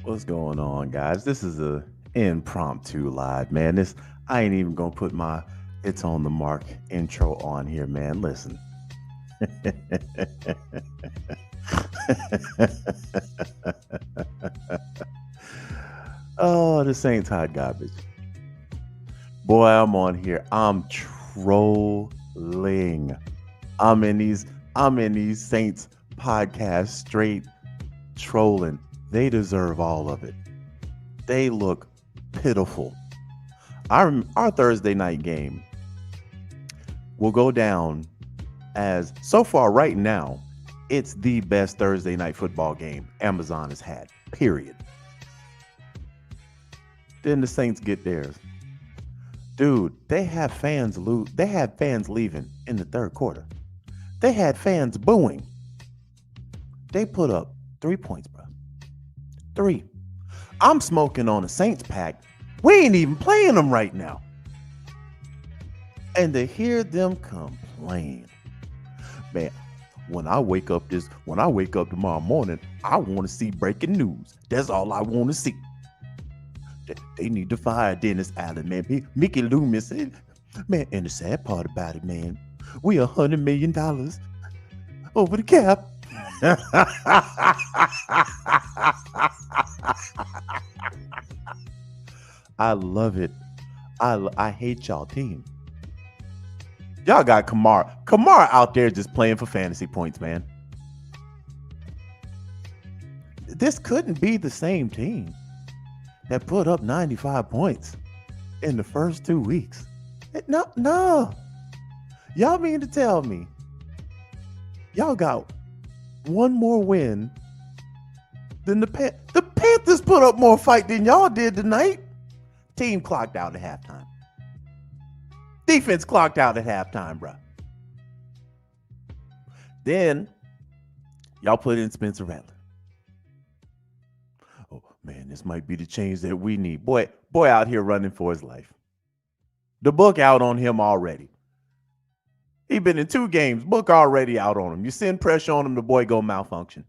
What's going on, guys? This is a impromptu live, man. This I ain't even gonna put my "It's on the Mark" intro on here, man. Listen. Oh, this ain't hot garbage. Boy, I'm on here. I'm trolling. I'm in these I'm in these Saints podcasts straight trolling. They deserve all of it. They look pitiful. Our Thursday night game will go down as so far right now, it's the best Thursday night football game Amazon has had. Period. Then the Saints get theirs. Dude, they had fans leaving in the third quarter. They had fans booing. They put up 3 points, bro. Three. I'm smoking on a Saints pack. We ain't even playing them right now. And to hear them complain, man, when I wake up tomorrow morning, I want to see breaking news. That's all I want to see. They need to fire Dennis Allen, man. Mickey Loomis said, man, and the sad part about it, man, we $100 million over the cap. I love it. I hate y'all team. Y'all got Kamara. Kamara out there just playing for fantasy points, man. This couldn't be the same team that put up 95 points in the first 2 weeks. No. Y'all mean to tell me y'all got one more win than the Panthers put up more fight than y'all did tonight. Team clocked out at halftime. Defense clocked out at halftime, bro. Then y'all put in Spencer Rattler. Oh man, this might be the change that we need. Boy out here running for his life. The book out on him already. He been in 2 games. Book already out on him. You send pressure on him, the boy go malfunction.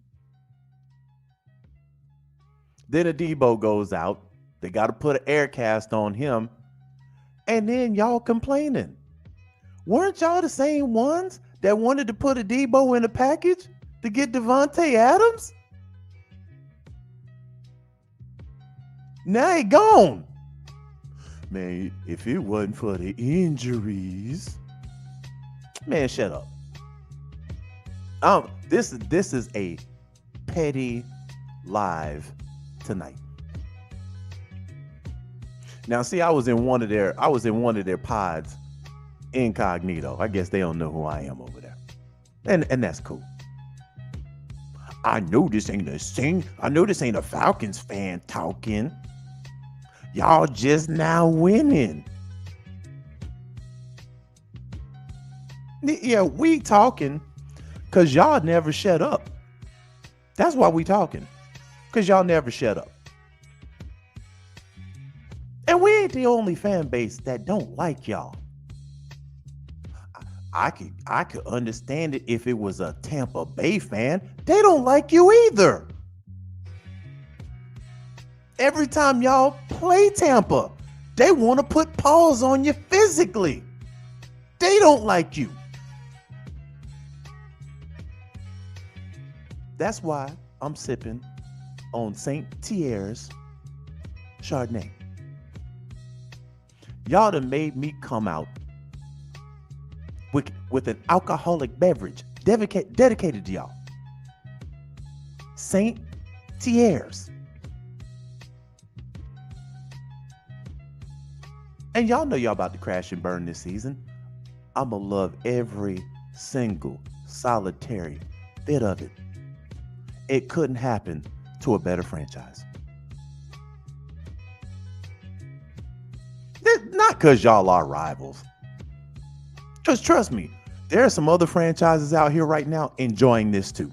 Then Adebo goes out. They got to put an air cast on him. And then y'all complaining. Weren't y'all the same ones that wanted to put Adebo in a package to get Devontae Adams? Now he gone. Man, if it wasn't for the injuries. Man, shut up. This is a petty live tonight. Now, see, I was in one of their pods incognito. I guess they don't know who I am over there. And that's cool. I know this ain't a Falcons fan talking. Y'all just now winning. Yeah, we talking because y'all never shut up. That's why we talking. Because y'all never shut up. And we ain't the only fan base that don't like y'all. I could understand it if it was a Tampa Bay fan. They don't like you either. Every time y'all play Tampa, they want to put paws on you physically. They don't like you. That's why I'm sipping on St. Thierry's Chardonnay. Y'all done made me come out with an alcoholic beverage dedicated to y'all. St. Thierry's. And y'all know y'all about to crash and burn this season. I'ma love every single solitary bit of it. It couldn't happen to a better franchise. Not because y'all are rivals. Just trust me, there are some other franchises out here right now enjoying this too.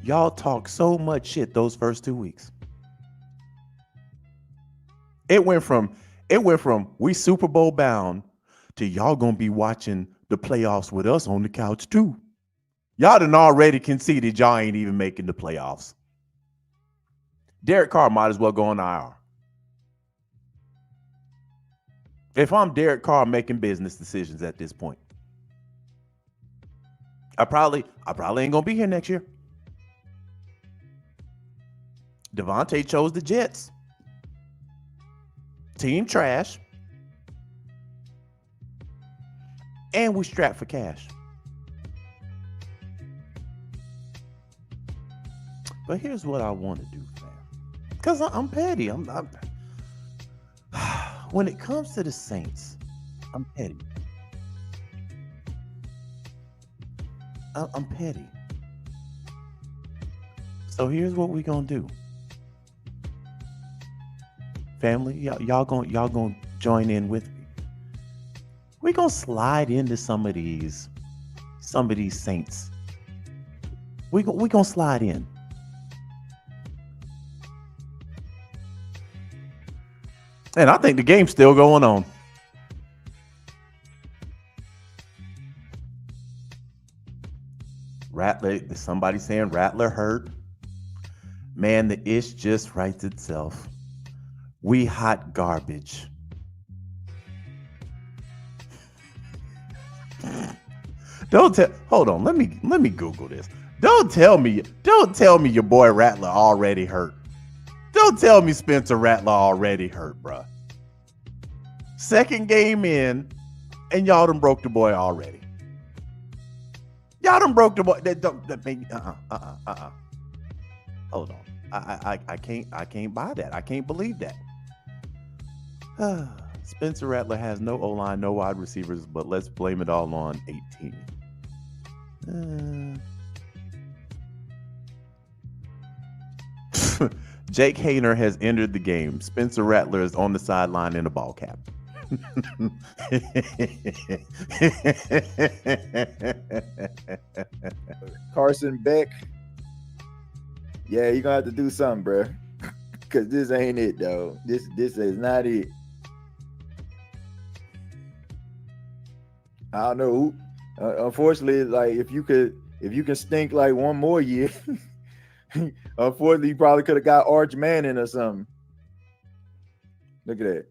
Y'all talk so much shit those first 2 weeks. It went from we Super Bowl bound to y'all gonna be watching the playoffs with us on the couch too. Y'all done already conceded y'all ain't even making the playoffs. Derek Carr might as well go on IR. If I'm Derek Carr making business decisions at this point, I probably ain't gonna be here next year. Devontae chose the Jets. Team trash. And we strapped for cash. But here's what I want to do, fam. Because I'm petty. I'm when it comes to the Saints, I'm petty. I'm petty. So here's what we're gonna do. Family, y'all gonna join in with me. We're gonna slide into some of these Saints. We gonna slide in. And I think the game's still going on. Rattler, somebody saying Rattler hurt. Man, the ish just writes itself. We hot garbage. Hold on, let me Google this. Don't tell me your boy Rattler already hurt. Don't tell me Spencer Rattler already hurt, bruh. Second game in, and y'all done broke the boy already. Y'all done broke the boy. Hold on. I can't buy that. I can't believe that. Spencer Rattler has no O-line, no wide receivers, but let's blame it all on 18. Jake Hayner has entered the game. Spencer Rattler is on the sideline in a ball cap. Carson Beck. Yeah, you're gonna have to do something, bro. Cause this ain't it, though. This is not it. I don't know. Unfortunately, like if you can stink like one more year, unfortunately, you probably could have got Arch Manning or something. Look at that.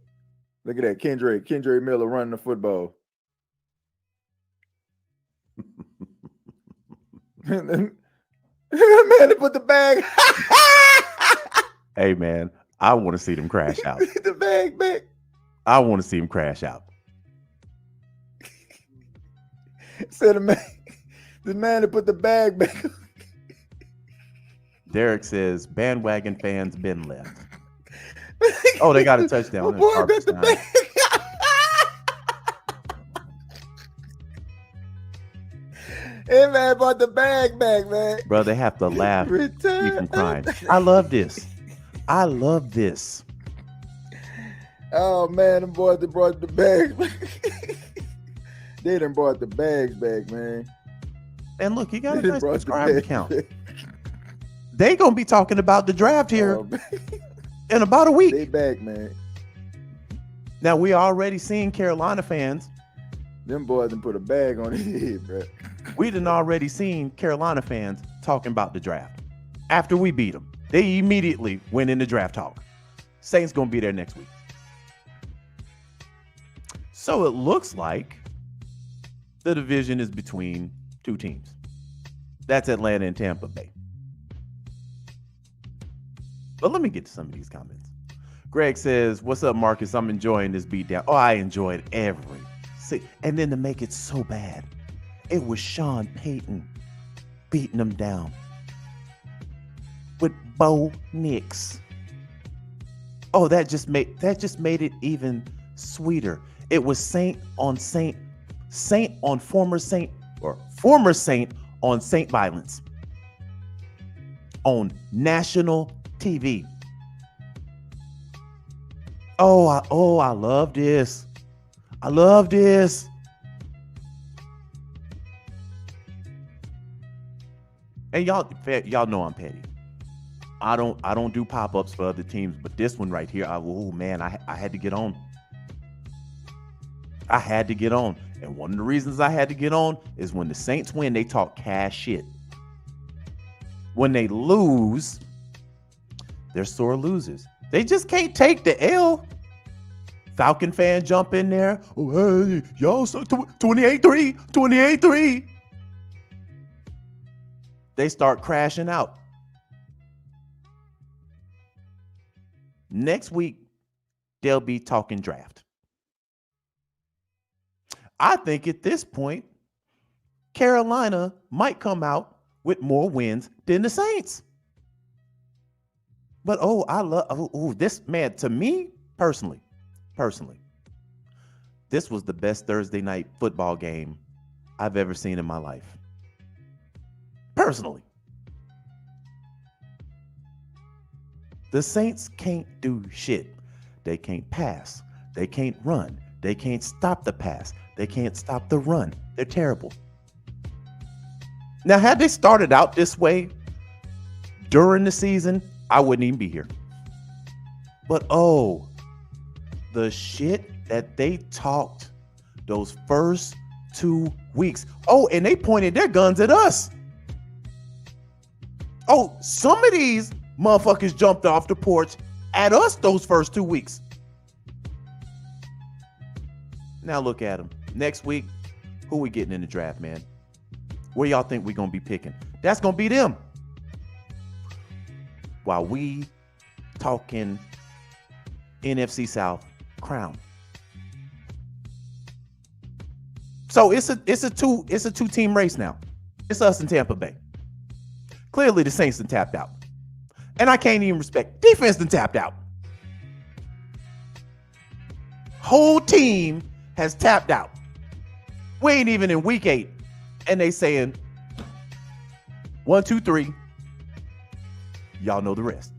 Look at that. Kendrick Miller running the football. Man, they put the bag. Hey, man, I want to see them crash out. The bag back. I want to see them crash out. Said the man that put the bag back. Derek says bandwagon fans been left. Oh, they got a touchdown. Boy, got the bag. Hey, man, brought the bag back, man. Bro, they have to laugh to keep from crying. I love this. Oh, man, them boys that brought the bags back. They done brought the bags back, man. And look, you got a nice subscribe account. They gonna be talking about the draft here in about a week. They back, man. Now we already seen Carolina fans. Them boys done put a bag on his head, bro. We done already seen Carolina fans talking about the draft. After we beat them, they immediately went into draft talk. Saints gonna be there next week. So it looks like the division is between two teams. That's Atlanta and Tampa Bay. But let me get to some of these comments. Greg says, what's up, Marcus? I'm enjoying this beatdown. Oh, I enjoyed every. And then to make it so bad, it was Sean Payton beating them down with Bo Nix. Oh, that just made it even sweeter. It was Saint on former Saint on Saint violence on national TV. I love this. I love this. And y'all know I'm petty. I don't do pop-ups for other teams, but this one right here, I had to get on. I had to get on. And one of the reasons I had to get on is when the Saints win, they talk cash shit. When they lose, they're sore losers. They just can't take the L. Falcon fan jump in there. Oh, hey, y'all, 28-3, 28-3. They start crashing out. Next week, they'll be talking draft. I think at this point, Carolina might come out with more wins than the Saints. But this, man, to me personally, this was the best Thursday night football game I've ever seen in my life. Personally. The Saints can't do shit. They can't pass. They can't run. They can't stop the pass. They can't stop the run. They're terrible. Now, had they started out this way during the season, I wouldn't even be here. But the shit that they talked those first 2 weeks. And they pointed their guns at us. Some of these motherfuckers jumped off the porch at us those first 2 weeks. Now look at them. Next week, who we getting in the draft, man? Where y'all think we're going to be picking? That's going to be them. While we talking NFC South crown. So it's a two-team race now. It's us and Tampa Bay. Clearly the Saints done tapped out. And I can't even respect. Defense done tapped out. Whole team has tapped out. We ain't even in week 8. And they saying 1, 2, 3. Y'all know the rest.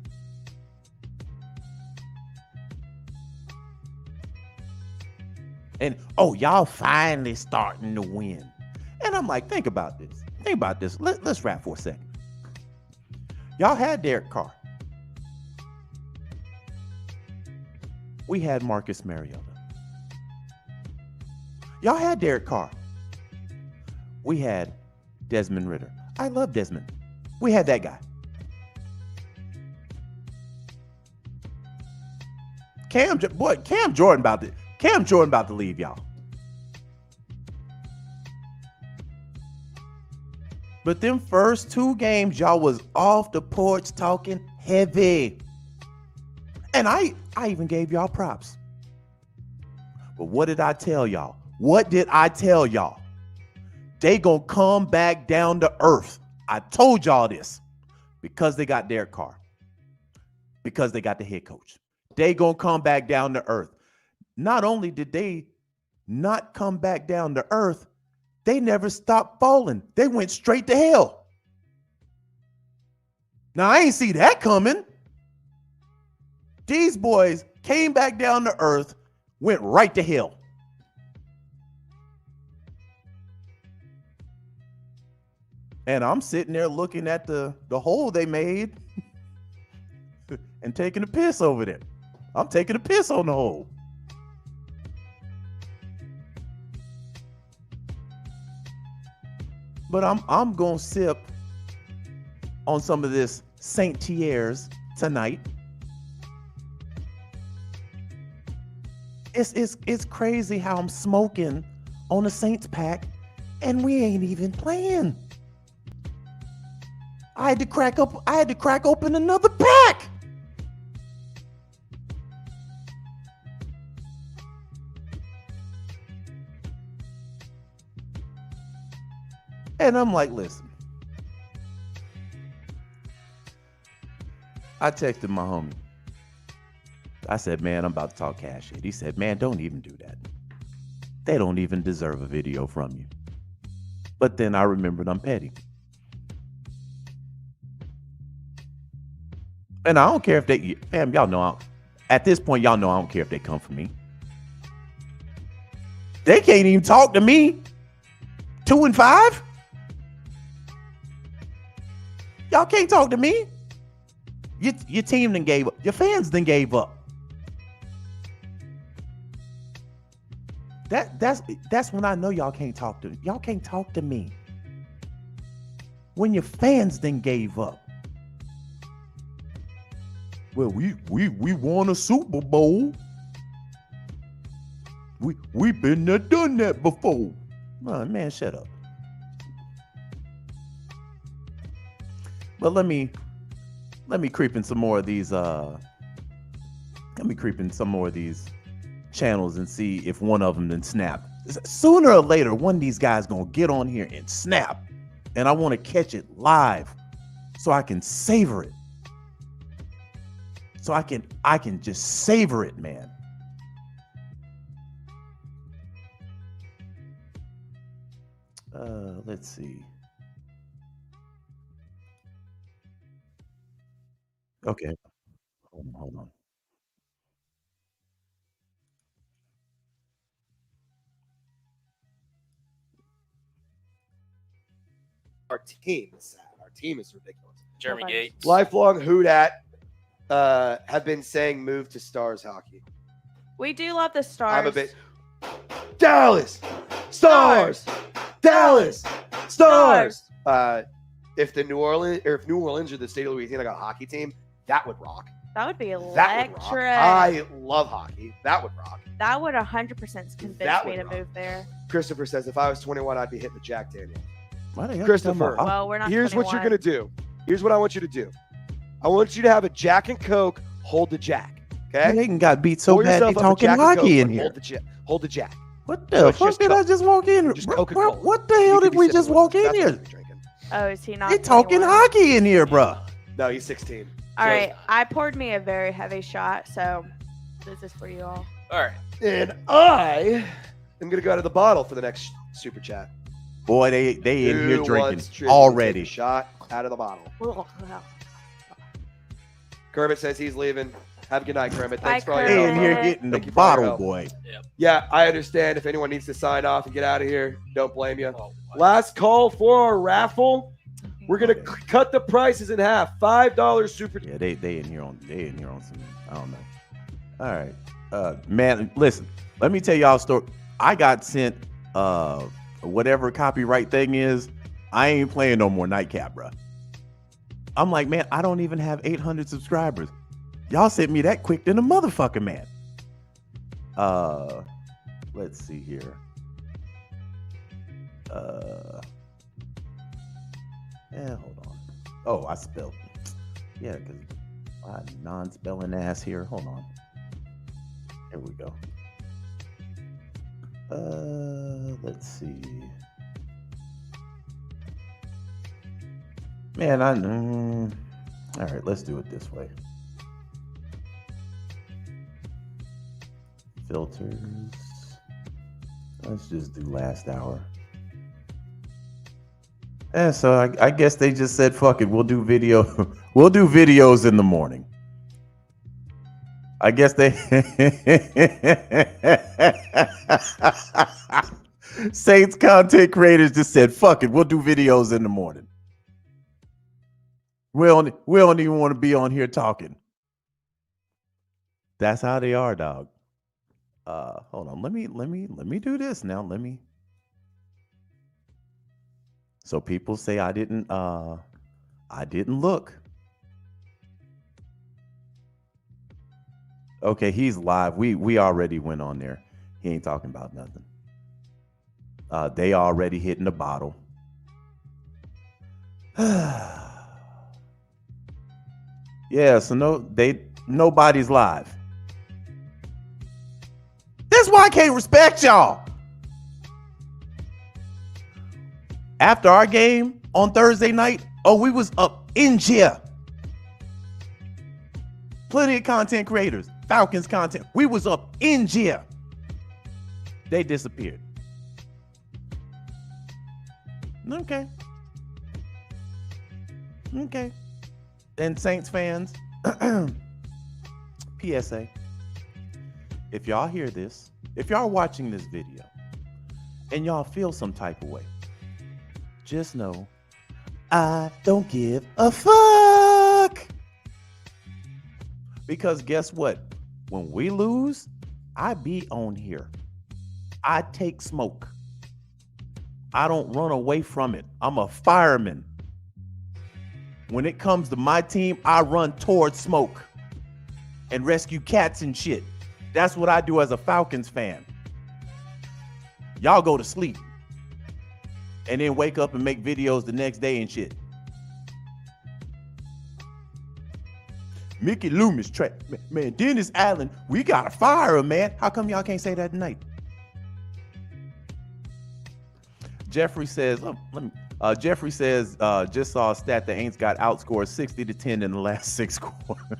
And y'all finally starting to win. And I'm like, think about this. Let's rap for a second. Y'all had Derek Carr. We had Marcus Mariota. Y'all had Derek Carr. We had Desmond Ridder. I love Desmond. We had that guy. Cam Jordan about to leave y'all. But them first 2 games, y'all was off the porch talking heavy. And I even gave y'all props. But what did I tell y'all? They gonna come back down to earth. I told y'all this. Because they got Derek Carr. Because they got the head coach. They gonna come back down to earth. Not only did they not come back down to earth, they never stopped falling. They went straight to hell. Now, I ain't see that coming. These boys came back down to earth, went right to hell. And I'm sitting there looking at the hole they made and taking a piss over there. I'm taking a piss on the hole. But I'm going to sip on some of this Saint Thierry's tonight. It's crazy how I'm smoking on a Saints pack and we ain't even playing. I had to crack open another pack. And I'm like, listen. I texted my homie. I said, man, I'm about to talk cash shit. He said, man, don't even do that. They don't even deserve a video from you. But then I remembered I'm petty. And I don't care if they, y'all know, at this point, y'all know I don't care if they come for me. They can't even talk to me. 2-5? Y'all can't talk to me. Your team then gave up. Your fans then gave up. That's when I know y'all can't talk to me. When your fans then gave up. Well, we won a Super Bowl. We've been there, done that before. Oh, man, shut up. But let me creep in some more of these channels and see if one of them then snap. Sooner or later, one of these guys gonna get on here and snap, and I want to catch it live so I can savor it. So I can just savor it, man. Let's see. Okay, hold on. Our team is sad. Our team is ridiculous. Jeremy Nobody. Gates. Lifelong Houdat have been saying move to Stars hockey. We do love the Stars. I'm a bit Dallas Stars. Dallas Stars. If New Orleans or the state of Louisiana got a hockey team, that would rock. That would be That would electric. rock. I love hockey. That would rock. That would 100% convince That me would to rock. move there. Christopher says if I was 21, I'd be hitting the Jack Daniels. Why the hell Christopher, you talking about Well, we're not. Here's what you're 21. gonna do. Here's what I want you to do. I want you to have a Jack and Coke. Hold the Jack. Okay. hockey? They got beat so Pour bad they yourself up a talking Jack and Coke, hockey in but here. Hold the Jack. What So the it's fuck just did Coke. I just walk in? Just Bro, Coca-Cola. what the You hell could did be we sipping just with walk us. in That's what here? you're drinking. Oh, is he not? They talking 21? hockey in here, bro. No, he's 16. All right, I poured me a very heavy shot, so this is for you all. All right. And I am gonna go out of the bottle for the next super chat. Boy, they in here Who drinking wants Tristan to take a already. shot out of the bottle. Kermit says he's leaving. Have a good night, Kermit. Thanks Bye, for all your They help. in here Kermit. getting the Thank you for all your bottle, help. boy. Yeah, I understand. If anyone needs to sign off and get out of here, don't blame you. Oh, Last call for our raffle. We're gonna cut the prices in half. $5 super. Yeah, they in here on some, I don't know. All right. Man, listen, let me tell y'all a story. I got sent whatever copyright thing is. I ain't playing no more Nightcap, bro. I'm like, man, I don't even have 800 subscribers. Y'all sent me that quick than a motherfucker, man. Let's see here. Yeah, hold on. Oh, I spelled. Yeah, because my non-spelling ass here. Hold on. Here we go. Let's see. Man, all right, let's do it this way. Filters. Let's just do last hour. And so I guess they just said, fuck it, we'll do video. We'll do videos in the morning. I guess they Saints content creators just said, fuck it, we'll do videos in the morning. We don't even want to be on here talking. That's how they are, dog. Hold on. Let me do this now. So people say I didn't look. Okay, he's live. We already went on there. He ain't talking about nothing. They already hitting the bottle. Yeah, so nobody's live. That's why I can't respect y'all. After our game on Thursday night, we was up in jail. Plenty of content creators, Falcons content. We was up in jail. They disappeared. Okay. And Saints fans, PSA. If y'all hear this, if y'all watching this video and y'all feel some type of way, just know I don't give a fuck. Because guess what? When we lose, I be on here. I take smoke. I don't run away from it. I'm a fireman. When it comes to my team, I run towards smoke and rescue cats and shit. That's what I do as a Falcons fan. Y'all go to sleep and then wake up and make videos the next day and shit. Mickey Loomis, man, Dennis Allen, we gotta fire him, man. How come y'all can't say that tonight? Jeffrey says, just saw a stat that Aints got outscored 60-10 in the last 6 quarters.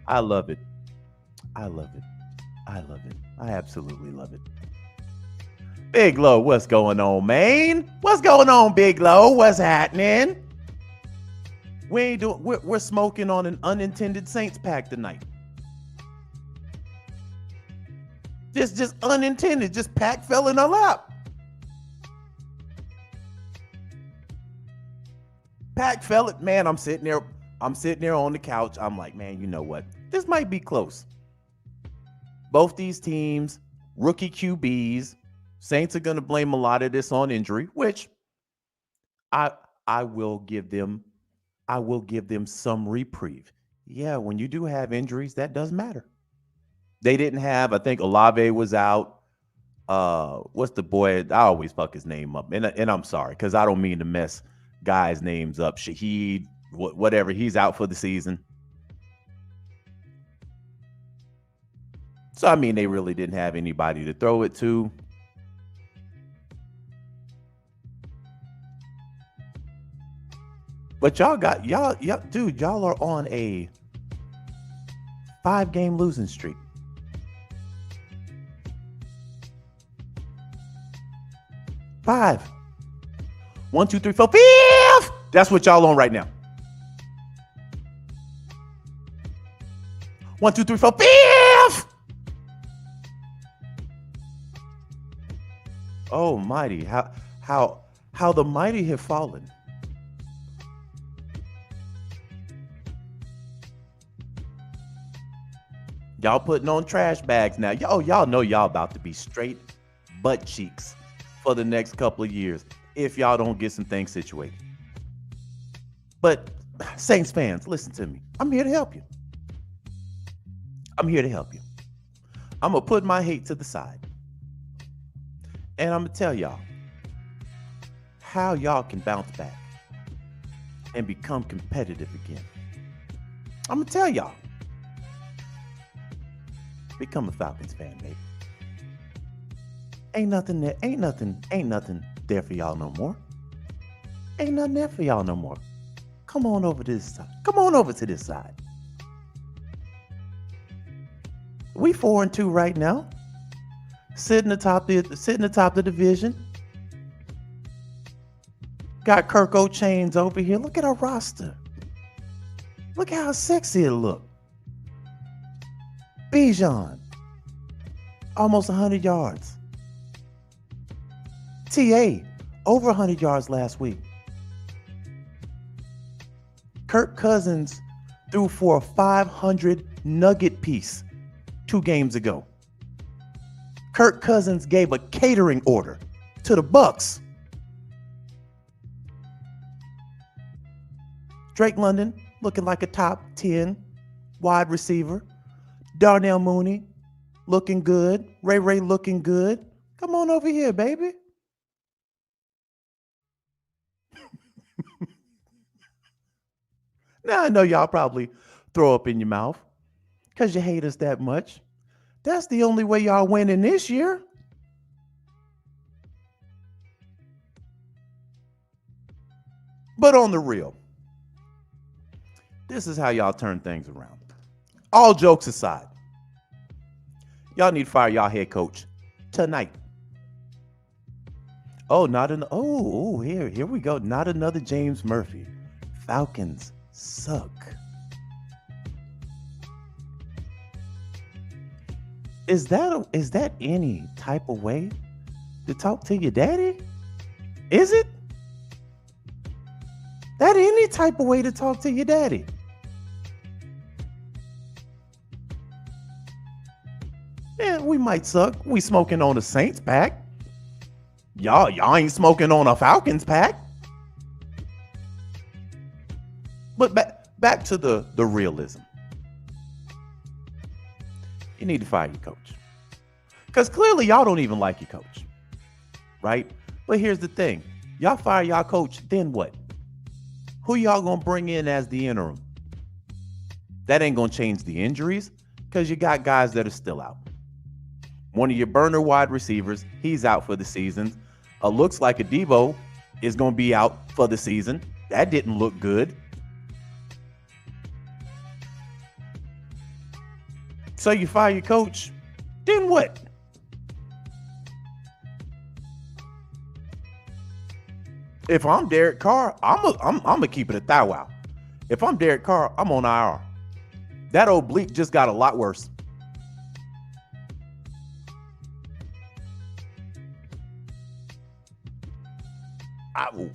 I love it. I love it. I love it. I absolutely love it. Big Low, what's going on, man? What's going on, Big Low? What's happening? We're smoking on an unintended Saints pack tonight. Just unintended, just pack fell in our lap. Pack fell it, man. I'm sitting there on the couch. I'm like, man, you know what? This might be close. Both these teams, rookie QBs. Saints are going to blame a lot of this on injury, which I will give them some reprieve. Yeah, when you do have injuries, that does matter. They didn't have, I think Olave was out. What's the boy? I always fuck his name up. And I'm sorry, because I don't mean to mess guys' names up. Shaheed, whatever, he's out for the season. So, I mean, they really didn't have anybody to throw it to. But y'all are on a 5-game losing streak. 5. 1, 2, 3, 4, 5. That's what y'all on right now. 1, 2, 3, 4, 5. Oh, mighty! How the mighty have fallen. Y'all putting on trash bags now. Y'all know y'all about to be straight butt cheeks for the next couple of years if y'all don't get some things situated. But Saints fans, listen to me. I'm here to help you. I'm here to help you. I'm going to put my hate to the side. And I'm going to tell y'all how y'all can bounce back and become competitive again. I'm going to tell y'all. Become a Falcons fan, baby. Ain't nothing there for y'all no more. Ain't nothing there for y'all no more. Come on over to this side. Come on over to this side. We 4-2 right now. Sitting atop the division. Got Kirk O'Chains over here. Look at our roster. Look how sexy it looks. Bijan, almost 100 yards. TA, over 100 yards last week. Kirk Cousins threw for a 500 nugget piece 2 games ago. Kirk Cousins gave a catering order to the Bucks. Drake London looking like a top 10 wide receiver. Darnell Mooney looking good. Ray looking good. Come on over here, baby. Now, I know y'all probably throw up in your mouth because you hate us that much. That's the only way y'all winning this year. But on the real, this is how y'all turn things around. All jokes aside, y'all need to fire y'all head coach tonight. Here we go. Not another James Murphy. Falcons suck. Is that any type of way to talk to your daddy? Is it? That any type of way to talk to your daddy? Yeah, we might suck. We smoking on a Saints pack. Y'all ain't smoking on a Falcons pack. But back to the realism. You need to fire your coach. Because clearly y'all don't even like your coach. Right? But here's the thing. Y'all fire y'all coach, then what? Who y'all gonna bring in as the interim? That ain't gonna change the injuries because you got guys that are still out. One of your burner wide receivers, he's out for the season. Looks like Debo is gonna be out for the season. That didn't look good. So you fire your coach, then what? If I'm Derek Carr, I'm gonna keep it a thou wow. If I'm Derek Carr, I'm on IR. That oblique just got a lot worse.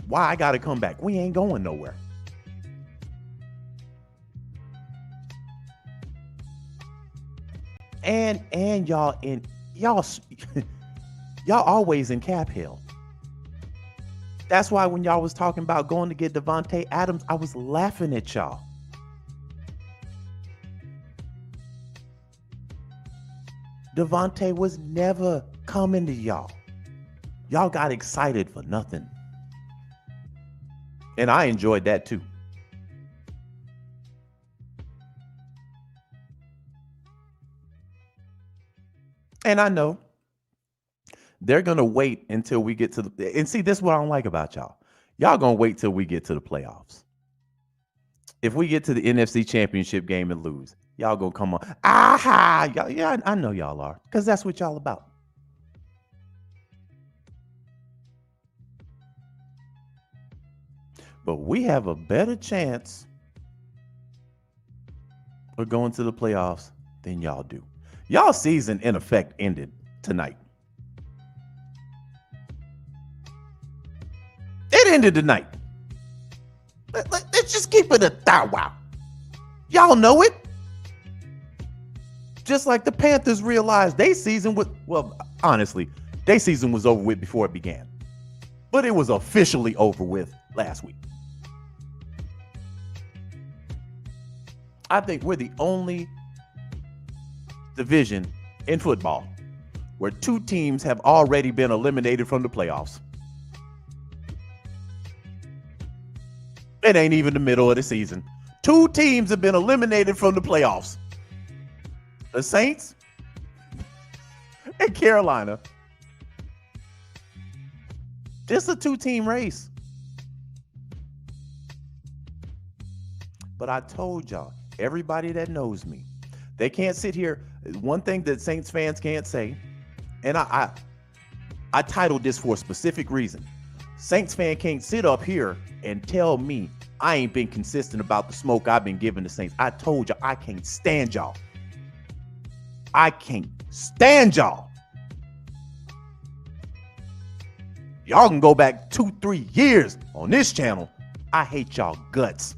Why I gotta come back? We ain't going nowhere. And y'all always in cap hell. That's why when y'all was talking about going to get Devontae Adams, I was laughing at y'all. Devontae was never coming to y'all. Y'all got excited for nothing. And I enjoyed that too. And I know they're going to wait until we get to the, and see, this is what I don't like about y'all. Y'all going to wait till we get to the playoffs. If we get to the NFC Championship game and lose, y'all going to come on. Aha! Yeah, I know y'all are, because that's what y'all about. But we have a better chance of going to the playoffs than y'all do. Y'all season, in effect, ended tonight. It ended tonight. Let's just keep it a thou wow. Y'all know it. Just like the Panthers realized their season was, well, honestly, their season was over with before it began. But it was officially over with last week. I think we're the only division in football where two teams have already been eliminated from the playoffs. It ain't even the middle of the season. Two teams have been eliminated from the playoffs. The Saints and Carolina. Just a two-team race. But I told y'all, everybody that knows me, they can't sit here. One thing that Saints fans can't say, and I titled this for a specific reason. Saints fan can't sit up here and tell me I ain't been consistent about the smoke I've been giving the Saints. I told y'all I can't stand y'all. I can't stand y'all. Y'all can go back 2-3 years on this channel. I hate y'all guts.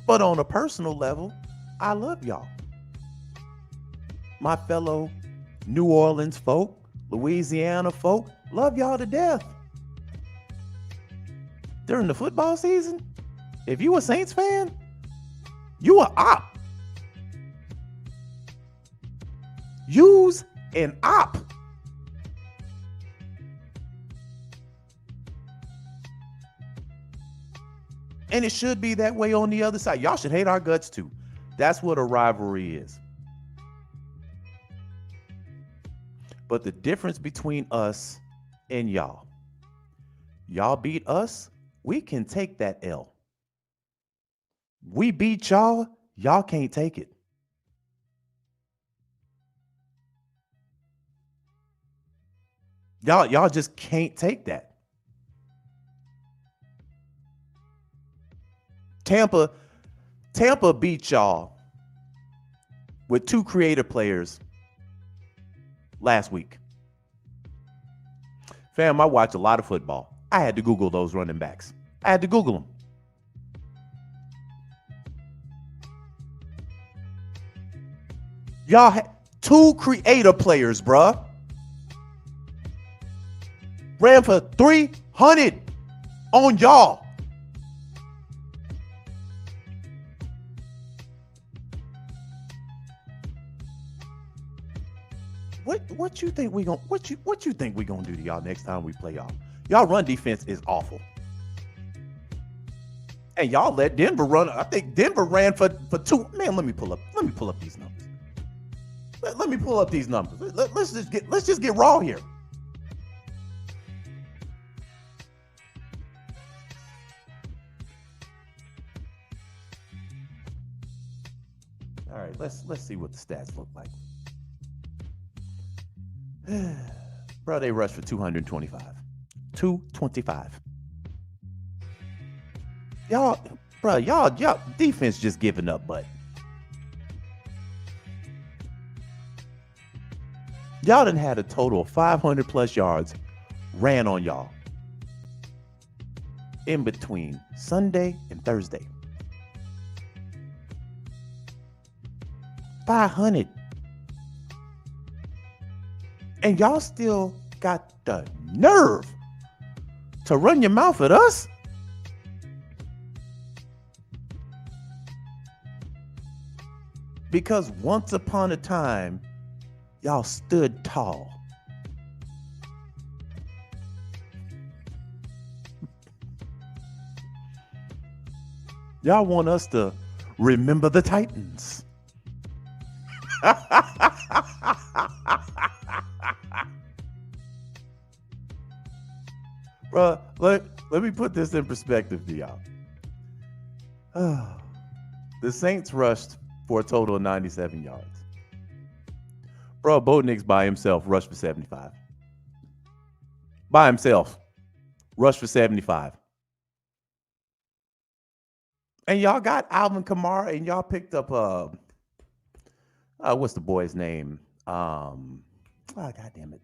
But on a personal level, I love y'all. My fellow New Orleans folk, Louisiana folk, love y'all to death. During the football season, if you a Saints fan, you a op. Use an op. And it should be that way on the other side. Y'all should hate our guts too. That's what a rivalry is. But the difference between us and y'all beat us, we can take that L. We beat y'all, y'all can't take it. Y'all just can't take that. Tampa beat y'all with two creative players last week. Fam, I watch a lot of football. I had to Google those running backs. I had to Google them. Y'all had 2 creator players, bruh. Ran for 300 on y'all. What you think we gonna what you think we gonna do to y'all next time we play y'all? Y'all run defense is awful. And y'all let Denver run. I think Denver ran for 2. Man, let me pull up these numbers. Let me pull up these numbers. Let's just get raw here. All right, let's see what the stats look like. Bro, they rushed for 225. 225. Y'all defense just giving up, but y'all done had a total of 500 plus yards ran on y'all in between Sunday and Thursday. 500. And y'all still got the nerve to run your mouth at us? Because once upon a time, y'all stood tall. Y'all want us to remember the Titans. Bro, let me put this in perspective to y'all. The Saints rushed for a total of 97 yards. Bro, Bo Nix by himself rushed for 75. By himself, rushed for 75. And y'all got Alvin Kamara, and y'all picked up what's the boy's name? God damn it.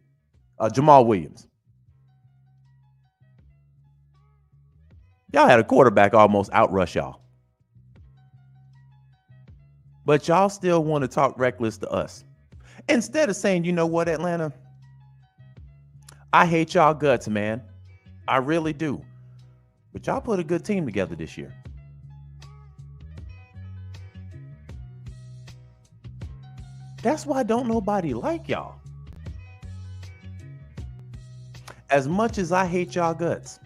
Jamal Williams. Y'all had a quarterback almost outrush y'all. But y'all still want to talk reckless to us. Instead of saying, you know what, Atlanta? I hate y'all guts, man. I really do. But y'all put a good team together this year. That's why don't nobody like y'all. As much as I hate y'all guts,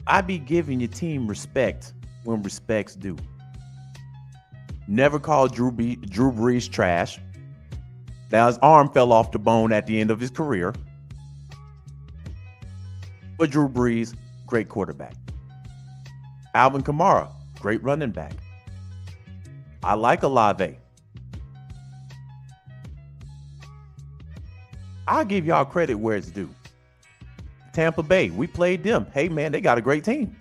I be giving your team respect when respect's due. Never called Drew Brees trash. Now his arm fell off the bone at the end of his career. But Drew Brees, great quarterback. Alvin Kamara, great running back. I like Olave. I'll give y'all credit where it's due. Tampa Bay, we played them. Hey, man, they got a great team.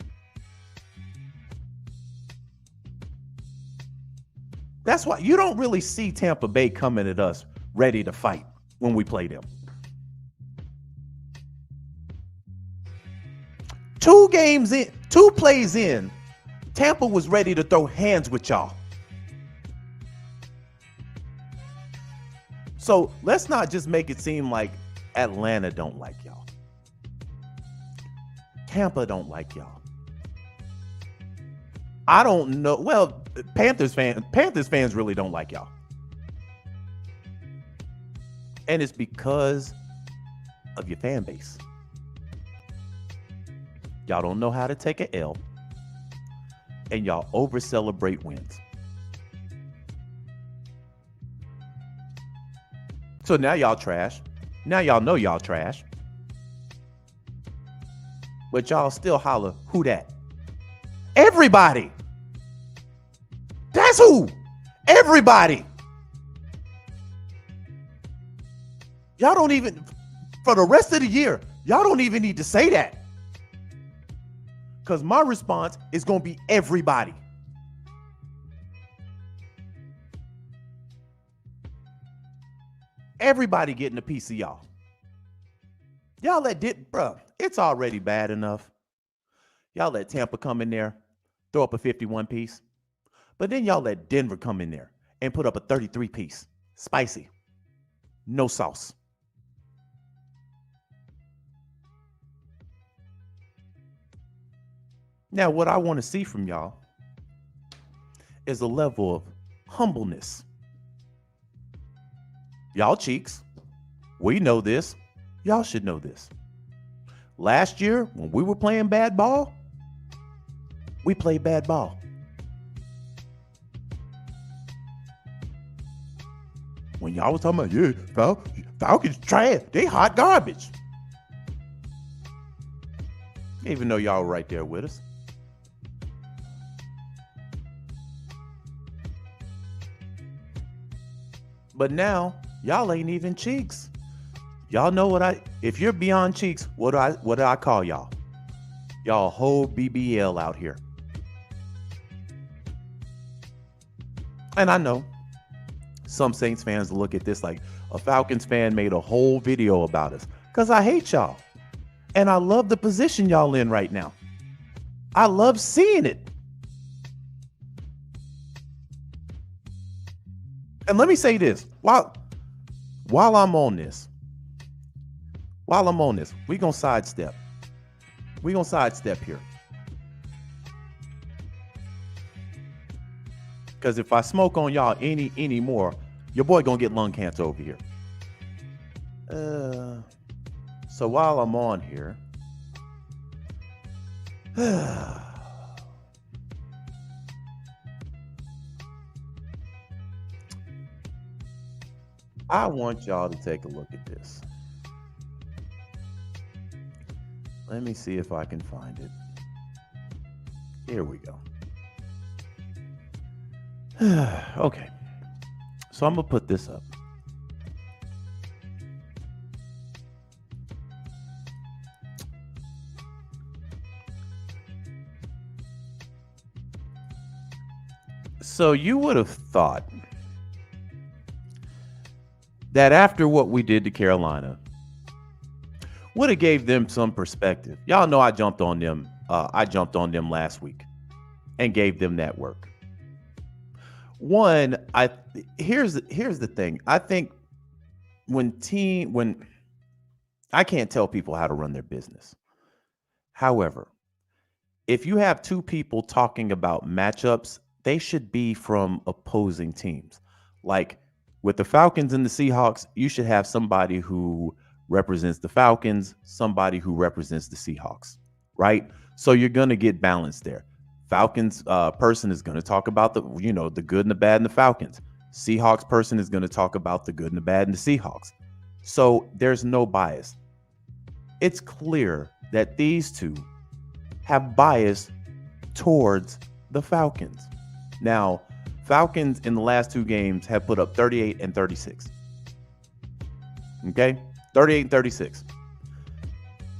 That's why you don't really see Tampa Bay coming at us ready to fight when we play them. 2 plays in, Tampa was ready to throw hands with y'all. So let's not just make it seem like Atlanta don't like y'all. Tampa don't like y'all. I don't know. Well, Panthers fans really don't like y'all. And it's because of your fan base. Y'all don't know how to take an L. And y'all over celebrate wins. So now y'all trash. Now y'all know y'all trash. But y'all still holler, who that? Everybody. That's who. Everybody. Y'all don't even, for the rest of the year, y'all don't even need to say that. Because my response is going to be everybody. Everybody getting a piece of y'all. Y'all bro, it's already bad enough. Y'all let Tampa come in there, throw up a 51 piece. But then y'all let Denver come in there and put up a 33 piece. Spicy. No sauce. Now, what I want to see from y'all is a level of humbleness. Y'all cheeks, we know this. Y'all should know this. Last year, when we were playing bad ball, we played bad ball. When y'all was talking about, yeah, Falcons trash, they hot garbage. Even though y'all were right there with us. But now, y'all ain't even cheeks. Y'all know if you're beyond cheeks, what do I call y'all? Y'all whole BBL out here. And I know some Saints fans look at this like a Falcons fan made a whole video about us. Because I hate y'all. And I love the position y'all in right now. I love seeing it. And let me say this. While I'm on this, we're going to sidestep. We're going to sidestep here. Because if I smoke on y'all any more, your boy going to get lung cancer over here. So while I'm on here, I want y'all to take a look at this. Let me see if I can find it. Here we go. Okay. So I'm going to put this up. So you would have thought that after what we did to Carolina, would have gave them some perspective. Y'all know I jumped on them. I jumped on them last week and gave them that work. One, here's the thing. I think when I can't tell people how to run their business. However, if you have two people talking about matchups, they should be from opposing teams. Like with the Falcons and the Seahawks, you should have somebody who represents the Falcons, somebody who represents the Seahawks, right? So you're going to get balance there. Falcons person is going to talk about the good and the bad in the Falcons. Seahawks person is going to talk about the good and the bad in the Seahawks. So there's no bias. It's clear that these two have bias towards the Falcons. Now, Falcons in the last two games have put up 38 and 36. Okay? 38 and 36.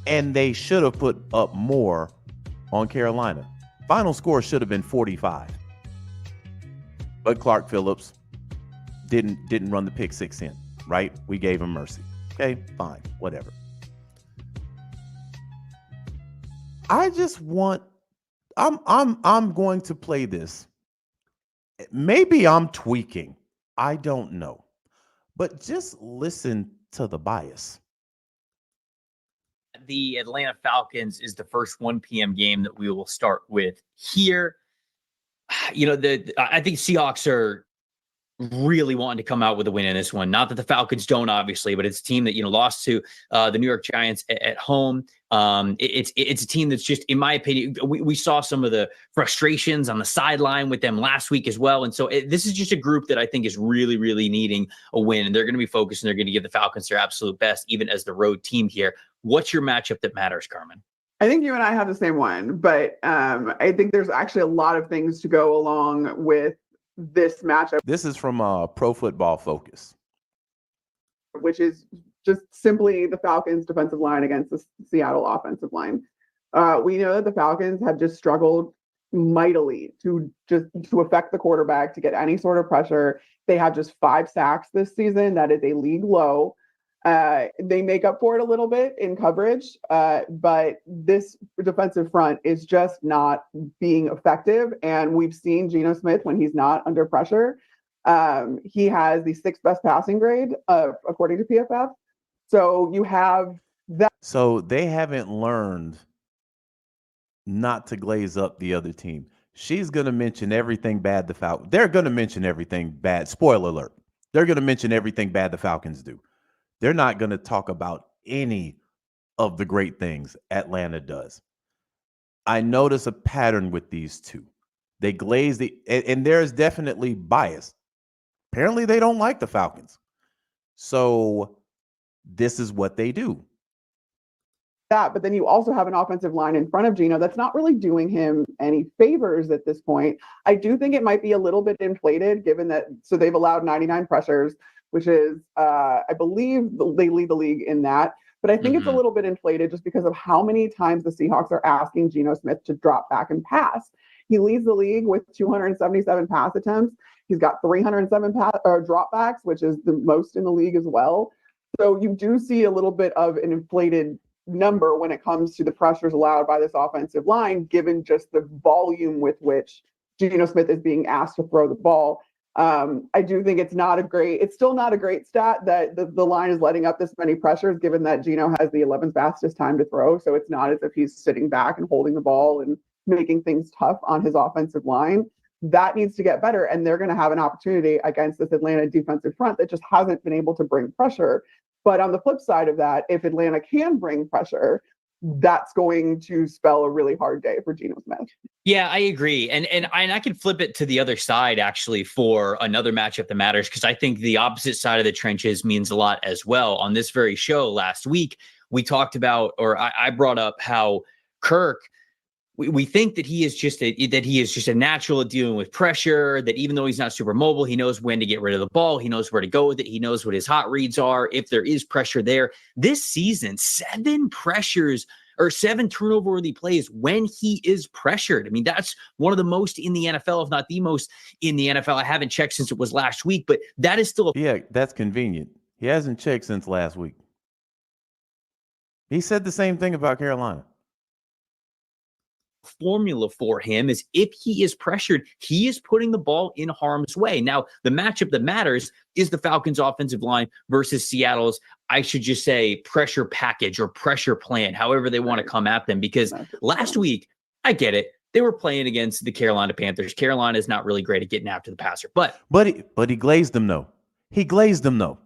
And they should have put up more on Carolina. Final score should have been 45. But Clark Phillips didn't run the pick six in, right? We gave him mercy. Okay, fine, whatever. I just want I'm going to play this. Maybe I'm tweaking. I don't know. But just listen to the bias. The Atlanta Falcons is the first 1 p.m. game that we will start with here. I think Seahawks are really wanting to come out with a win in this one. Not that the Falcons don't, obviously, but it's a team that lost to the New York Giants at home. It's a team that's just, in my opinion, we saw some of the frustrations on the sideline with them last week as well. And so this is just a group that I think is really, really needing a win. And they're going to be focused and they're going to give the Falcons their absolute best, even as the road team here. What's your matchup that matters, Carmen? I think you and I have the same one, but I think there's actually a lot of things to go along with this matchup. This is from Pro Football Focus, which is just simply the Falcons' defensive line against the Seattle offensive line. We know that the Falcons have just struggled mightily to affect the quarterback, to get any sort of pressure. They have just 5 sacks this season. That is a league low. They make up for it a little bit in coverage, but this defensive front is just not being effective. And we've seen Geno Smith, when he's not under pressure, He has the 6th best passing grade, according to PFF. So you have that. So they haven't learned not to glaze up the other team. She's going to mention everything bad the Falcons. They're going to mention everything bad. Spoiler alert. They're going to mention everything bad the Falcons do. They're not going to talk about any of the great things Atlanta does. I notice a pattern with these two. They glaze and there's definitely bias. Apparently they don't like the Falcons. So this is what they do. But then you also have an offensive line in front of Geno that's not really doing him any favors at this point. I do think it might be a little bit inflated given that, so they've allowed 99 pressures, which is, I believe they lead the league in that. But I think it's a little bit inflated just because of how many times the Seahawks are asking Geno Smith to drop back and pass. He leads the league with 277 pass attempts. He's got 307 dropbacks, which is the most in the league as well. So you do see a little bit of an inflated number when it comes to the pressures allowed by this offensive line, given just the volume with which Geno Smith is being asked to throw the ball. I do think it's still not a great stat that the line is letting up this many pressures, given that Geno has the 11th fastest time to throw. So it's not as if he's sitting back and holding the ball and making things tough on his offensive line. That needs to get better, and they're going to have an opportunity against this Atlanta defensive front that just hasn't been able to bring pressure. But on the flip side of that, if Atlanta can bring pressure, that's going to spell a really hard day for Geno Smith. Yeah, I agree. And I can flip it to the other side, actually, for another matchup that matters, because I think the opposite side of the trenches means a lot as well. On this very show last week, we talked about, or I brought up how Kirk, we think that he is just a natural at dealing with pressure, that even though he's not super mobile, he knows when to get rid of the ball. He knows where to go with it. He knows what his hot reads are. If there is pressure there this season, 7 turnover worthy plays when he is pressured. I mean, that's one of the most in the NFL, if not the most in the NFL. I haven't checked since it was last week, but that is still Yeah, that's convenient. He hasn't checked since last week. He said the same thing about Carolina. formula for him is if he is pressured, he is putting the ball in harm's way. Now, the matchup that matters is the Falcons' offensive line versus Seattle's, I should just say, pressure package or pressure plan, however they want to come at them. Because last week, I get it, they were playing against the Carolina Panthers. Carolina is not really great at getting after the passer, but he glazed them though. He glazed them though.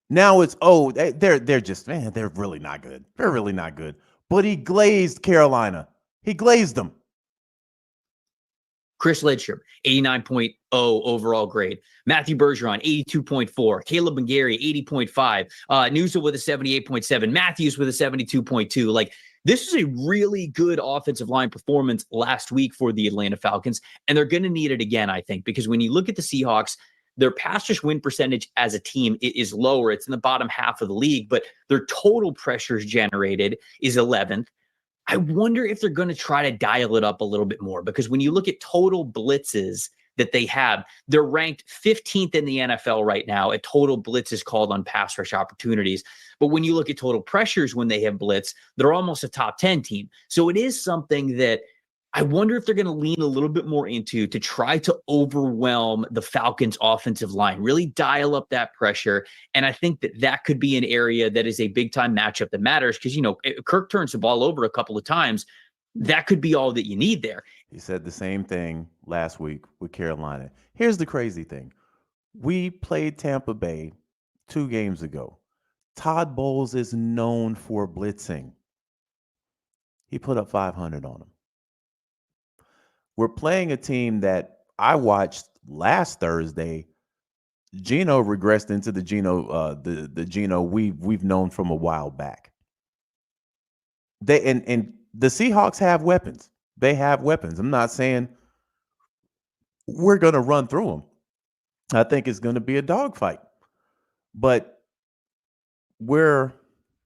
Now it's they're just, man, they're really not good. They're really not good. But he glazed Carolina. He glazed them. Chris Lidstrom, 89.0 overall grade. Matthew Bergeron, 82.4. Caleb McGarry, 80.5. Newsom with a 78.7. Matthews with a 72.2. Like, this is a really good offensive line performance last week for the Atlanta Falcons, and they're going to need it again, I think, because when you look at the Seahawks, their pass rush win percentage as a team is lower. It's in the bottom half of the league, but their total pressures generated is 11th. I wonder if they're going to try to dial it up a little bit more, because when you look at total blitzes that they have, they're ranked 15th in the NFL right now at total blitzes called on pass rush opportunities. But when you look at total pressures when they have blitz, they're almost a top 10 team. So it is something that I wonder if they're going to lean a little bit more into to try to overwhelm the Falcons' offensive line, really dial up that pressure. And I think that could be an area that is a big-time matchup that matters, because, you know, Kirk turns the ball over a couple of times. That could be all that you need there. He said the same thing last week with Carolina. Here's the crazy thing. We played Tampa Bay 2 games ago. Todd Bowles is known for blitzing. He put up 500 on them. We're playing a team that I watched last Thursday. Geno regressed into the Geno we've known from a while back. And the Seahawks have weapons. They have weapons. I'm not saying we're going to run through them. I think it's going to be a dogfight. But we're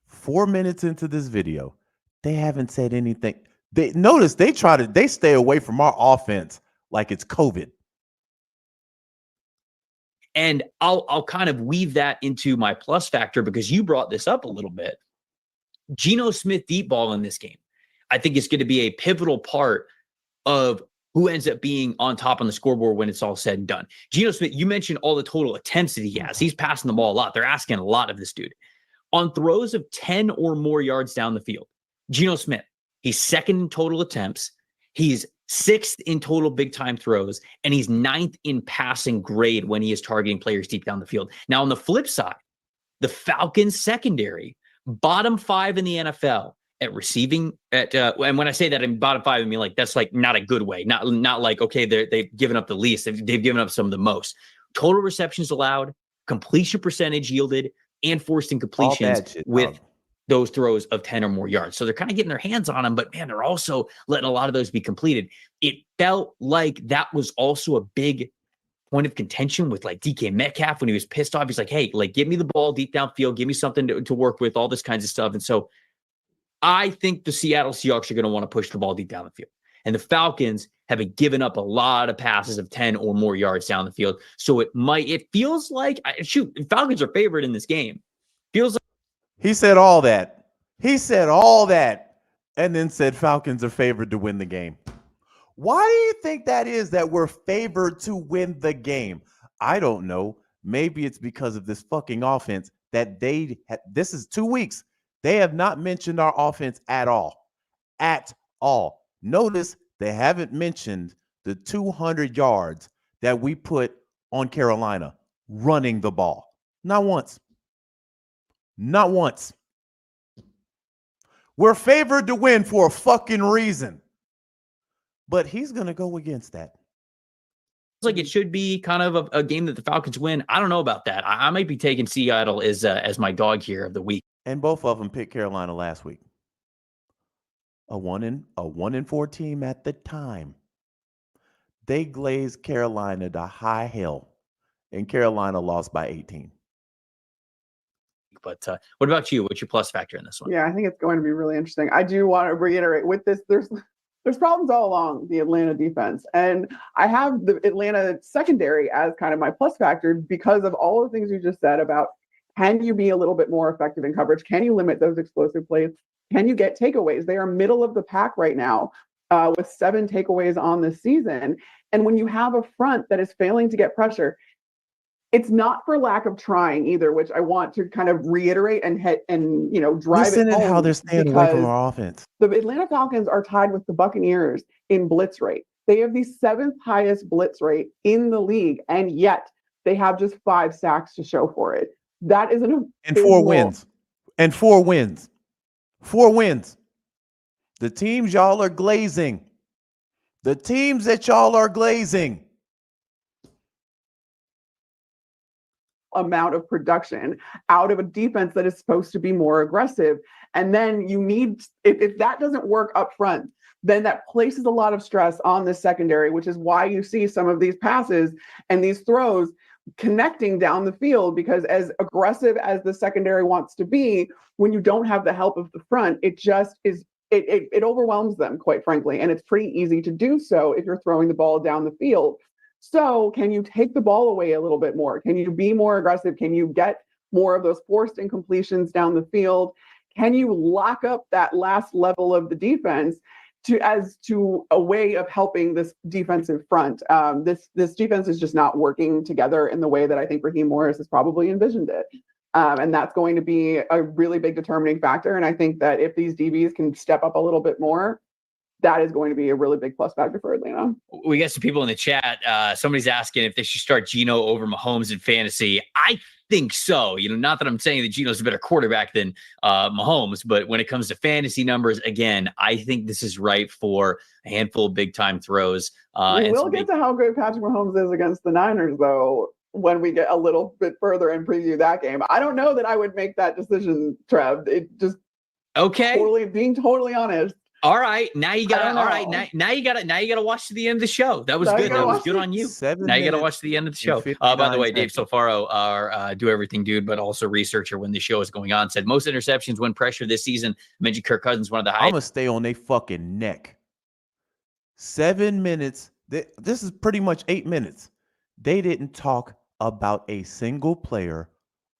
4 minutes into this video. They haven't said anything. They stay away from our offense like it's COVID. And I'll kind of weave that into my plus factor, because you brought this up a little bit. Geno Smith deep ball in this game, I think, is going to be a pivotal part of who ends up being on top on the scoreboard when it's all said and done. Geno Smith, you mentioned all the total attempts that he has. He's passing the ball a lot. They're asking a lot of this dude. On throws of 10 or more yards down the field, Geno Smith, he's second in total attempts. He's sixth in total big-time throws, and he's ninth in passing grade when he is targeting players deep down the field. Now, on the flip side, the Falcons secondary, bottom 5 in the NFL at receiving. And when I say that, I mean bottom 5, I mean like that's like not a good way. Not like, okay, they've given up the least. They've given up some of the most. Total receptions allowed, completion percentage yielded, and forced incompletions with those throws of 10 or more yards. So they're kind of getting their hands on them, but man, they're also letting a lot of those be completed. It felt like that was also a big point of contention with like DK Metcalf when he was pissed off. He's like, hey, like, give me the ball deep downfield, give me something to work with, all this kinds of stuff. And so I think the Seattle Seahawks are going to want to push the ball deep down the field. And the Falcons have given up a lot of passes of 10 or more yards down the field. So it feels like, Falcons are favored in this game. Feels like he said all that. He said all that and then said Falcons are favored to win the game. Why do you think that is that we're favored to win the game? I don't know. Maybe it's because of this fucking offense that this is 2 weeks. They have not mentioned our offense at all. At all. Notice they haven't mentioned the 200 yards that we put on Carolina running the ball. Not once. Not once. We're favored to win for a fucking reason. But he's going to go against that. It's like it should be kind of a game that the Falcons win. I don't know about that. I might be taking Seattle as my dog here of the week. And both of them picked Carolina last week. A 1-4 team at the time. They glazed Carolina to high hell, and Carolina lost by 18. But what about you? What's your plus factor in this one? Yeah, I think it's going to be really interesting. I do want to reiterate with this, there's problems all along the Atlanta defense. And I have the Atlanta secondary as kind of my plus factor because of all the things you just said about, can you be a little bit more effective in coverage? Can you limit those explosive plays? Can you get takeaways? They are middle of the pack right now with 7 takeaways on the season. And when you have a front that is failing to get pressure, it's not for lack of trying either, which I want to kind of reiterate and drive Listen it home. Listen how they're staying away from our offense. The Atlanta Falcons are tied with the Buccaneers in blitz rate. They have the 7th highest blitz rate in the league, and yet they have just 5 sacks to show for it. That is an and 4 wins. And 4 wins. 4 wins. The teams y'all are glazing. The teams that y'all are glazing. Amount of production out of a defense that is supposed to be more aggressive. And then you need, if that doesn't work up front, then that places a lot of stress on the secondary, which is why you see some of these passes and these throws connecting down the field, because as aggressive as the secondary wants to be, when you don't have the help of the front, it just is, it overwhelms them, quite frankly. And it's pretty easy to do so if you're throwing the ball down the field. So can you take the ball away a little bit more? Can you be more aggressive? Can you get more of those forced incompletions down the field? Can you lock up that last level of the defense as a way of helping this defensive front? This defense is just not working together in the way that I think Raheem Morris has probably envisioned it. And that's going to be a really big determining factor. And I think that if these DBs can step up a little bit more, that is going to be a really big plus factor for Atlanta. We got some people in the chat. Somebody's asking if they should start Geno over Mahomes in fantasy. I think so. Not that I'm saying that Geno's a better quarterback than Mahomes, but when it comes to fantasy numbers, again, I think this is right for a handful of big time throws. We'll get to how good Patrick Mahomes is against the Niners, though, when we get a little bit further and preview that game. I don't know that I would make that decision, Trev. It just being totally honest. All right, now you got. All right, now you got to watch to the end of the show. That was good. That was good on you. Now you got to watch to the end of the show. By the way, Dave Solfaro, our do everything dude, but also researcher when the show is going on, said most interceptions when pressure this season. I mentioned Kirk Cousins, one of the highest. I'm gonna stay on their fucking neck. 7 minutes. This is pretty much 8 minutes. They didn't talk about a single player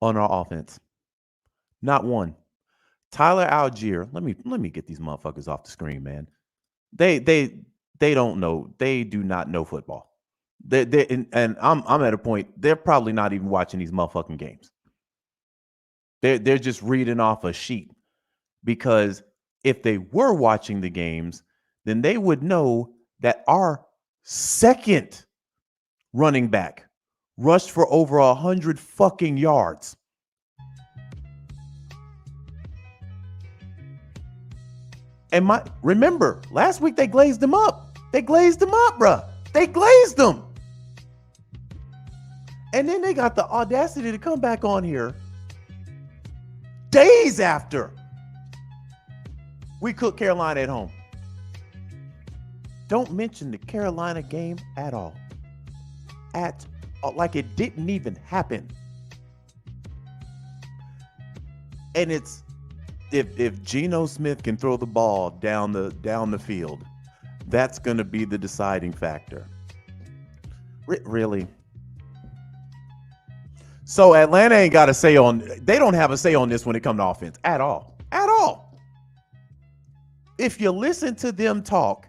on our offense. Not one. Tyler Algier, let me get these motherfuckers off the screen, man. They they don't know. They do not know football. And I'm at a point. They're probably not even watching these motherfucking games. They're just reading off a sheet, because if they were watching the games, then they would know that our second running back rushed for over 100 fucking yards. And remember, last week they glazed them up. They glazed them up, bruh. They glazed them. And then they got the audacity to come back on here days after we cooked Carolina at home. Don't mention the Carolina game at all. Like it didn't even happen. And it's if Geno Smith can throw the ball down the field, that's going to be the deciding factor. Really? So Atlanta ain't got a say on. They don't have a say on this when it comes to offense at all. At all. If you listen to them talk,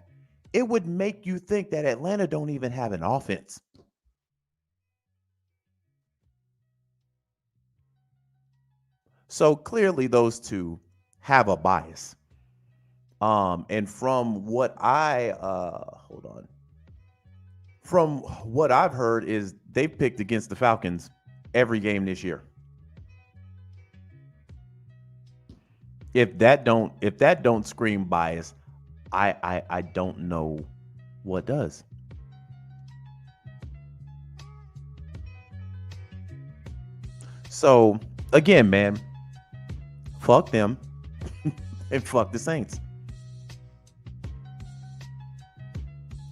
it would make you think that Atlanta don't even have an offense. So clearly those two have a bias. And from what from what I've heard is they picked against the Falcons every game this year. If that don't scream bias, I don't know what does. So again, man, fuck them and fuck the Saints.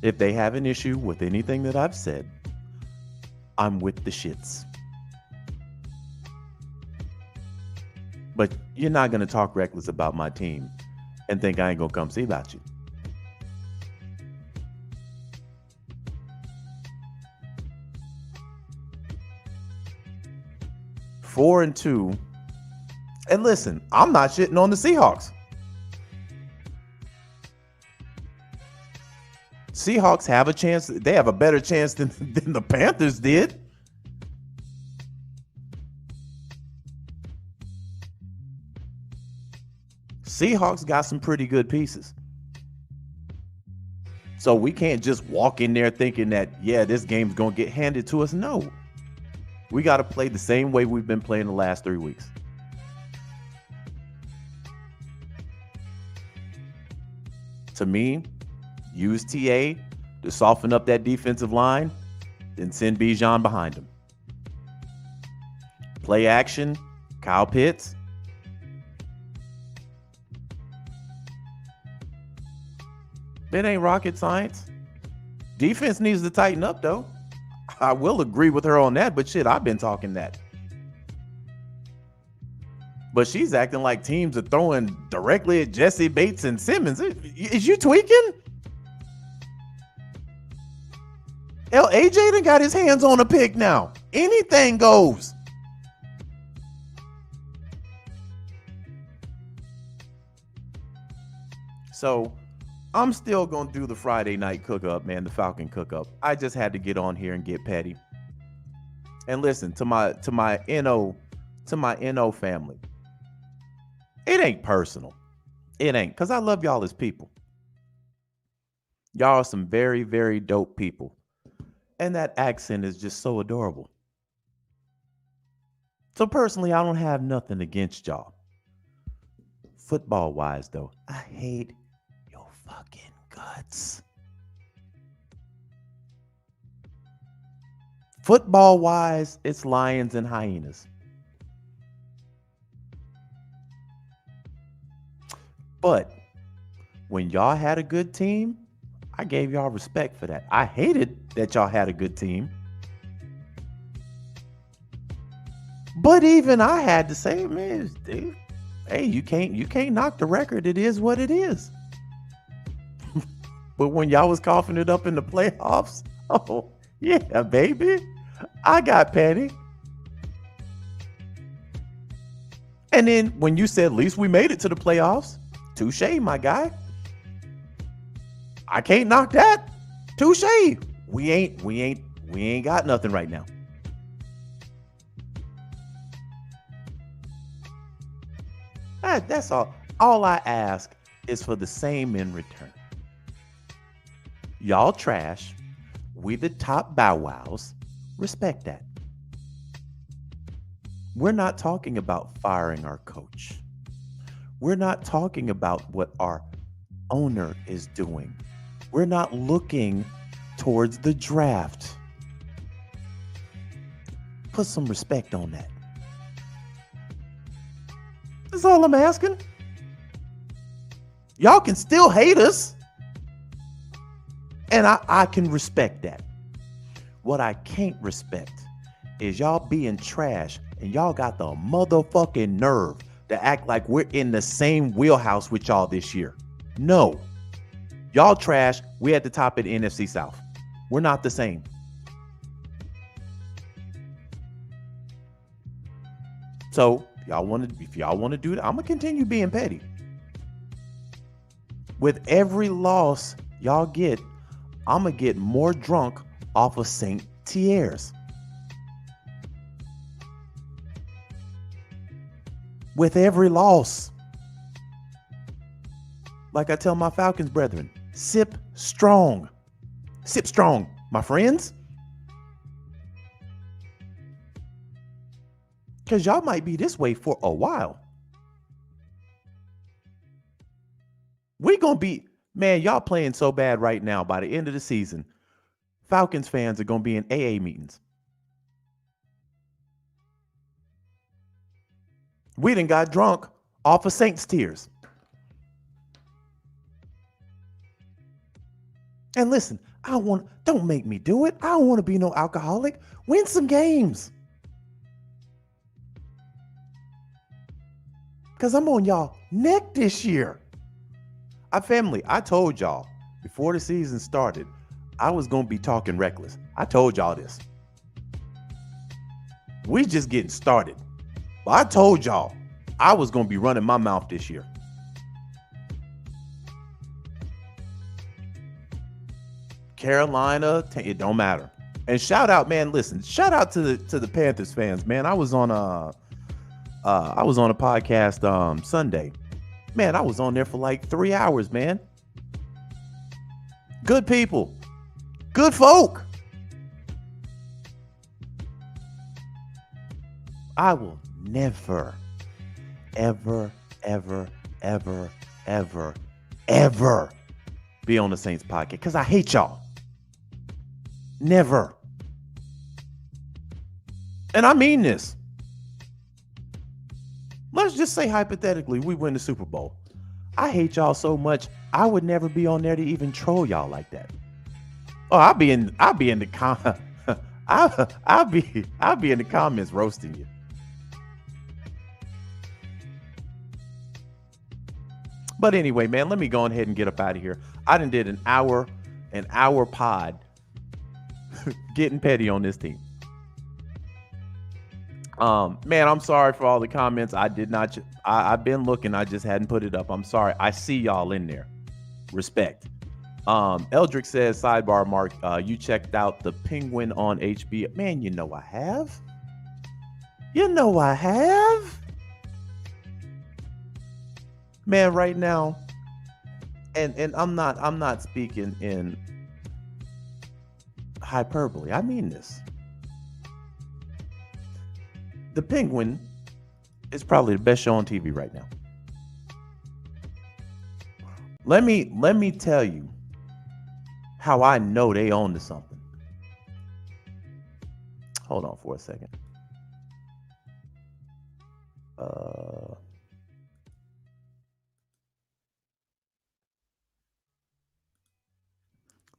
If they have an issue with anything that I've said, I'm with the shits. But you're not going to talk reckless about my team and think I ain't going to come see about you. Four and 2. And listen, I'm not shitting on the Seahawks. Seahawks have a chance. They have a better chance than the Panthers did. Seahawks got some pretty good pieces. So we can't just walk in there thinking that, yeah, this game's going to get handed to us. No. We got to play the same way we've been playing the last 3 weeks. To me, use TA to soften up that defensive line, then send Bijan behind him. Play action, Kyle Pitts. It ain't rocket science. Defense needs to tighten up, though. I will agree with her on that, but shit, I've been talking that. But she's acting like teams are throwing directly at Jesse Bates and Simmons. Is you tweaking? Hell, AJ done got his hands on a pick now. Anything goes. So I'm still gonna do the Friday night cook up, man, the Falcon cook up. I just had to get on here and get petty. And listen to my NO family. It ain't personal. It ain't, because I love y'all as people. Y'all are some very, very dope people. And that accent is just so adorable. So personally, I don't have nothing against y'all. Football-wise, though, I hate your fucking guts. Football-wise, it's Lions and Hyenas. But when y'all had a good team, I gave y'all respect for that. I hated that y'all had a good team. But even I had to say, man, dude, hey, you can't knock the record. It is what it is. But when y'all was coughing it up in the playoffs, oh, yeah, baby, I got petty. And then when you said, at least we made it to the playoffs, touche, my guy. I can't knock that. Touche. We ain't got nothing right now. That's all. All I ask is for the same in return. Y'all trash. We the top bow wows. Respect that. We're not talking about firing our coach. We're not talking about what our owner is doing. We're not looking towards the draft. Put some respect on that. That's all I'm asking. Y'all can still hate us. And I can respect that. What I can't respect is y'all being trash and y'all got the motherfucking nerve to act like we're in the same wheelhouse with y'all this year. No. Y'all trash. We at the top of the NFC South. We're not the same. So if y'all want to do that, I'm gonna continue being petty. With every loss y'all get, I'm gonna get more drunk off of St. Thierry's. With every loss. Like I tell my Falcons brethren, sip strong. Sip strong, my friends. Because y'all might be this way for a while. We're going to be, man, y'all playing so bad right now. By the end of the season, Falcons fans are going to be in AA meetings. We done got drunk off of Saints tears. And listen, don't make me do it. I don't want to be no alcoholic. Win some games. Because I'm on y'all neck this year. I told y'all before the season started, I was going to be talking reckless. I told y'all this. We just getting started. But I told y'all I was going to be running my mouth this year. Carolina, it don't matter. And shout out, man, listen, shout out to the Panthers fans, man. I was on a podcast Sunday. Man, I was on there for like 3 hours, man. Good people. Good folk. I will never, ever, ever, ever, ever, ever be on the Saints podcast because I hate y'all. Never. And I mean this. Let's just say hypothetically we win the Super Bowl. I hate y'all so much, I would never be on there to even troll y'all like that. Oh, I'll be in the I'll be in the comments roasting you. But anyway, man, let me go ahead and get up out of here. I done did an hour pod getting petty on this team. Man, I'm sorry for all the comments. I did not. I've been looking. I just hadn't put it up. I'm sorry. I see y'all in there. Respect. Eldrick says, sidebar, Mark, you checked out The Penguin on HBO. Man, you know I have. Man, right now, and I'm not speaking in hyperbole. I mean this. The Penguin is probably the best show on TV right now. Let me tell you how I know they own to something. Hold on for a second.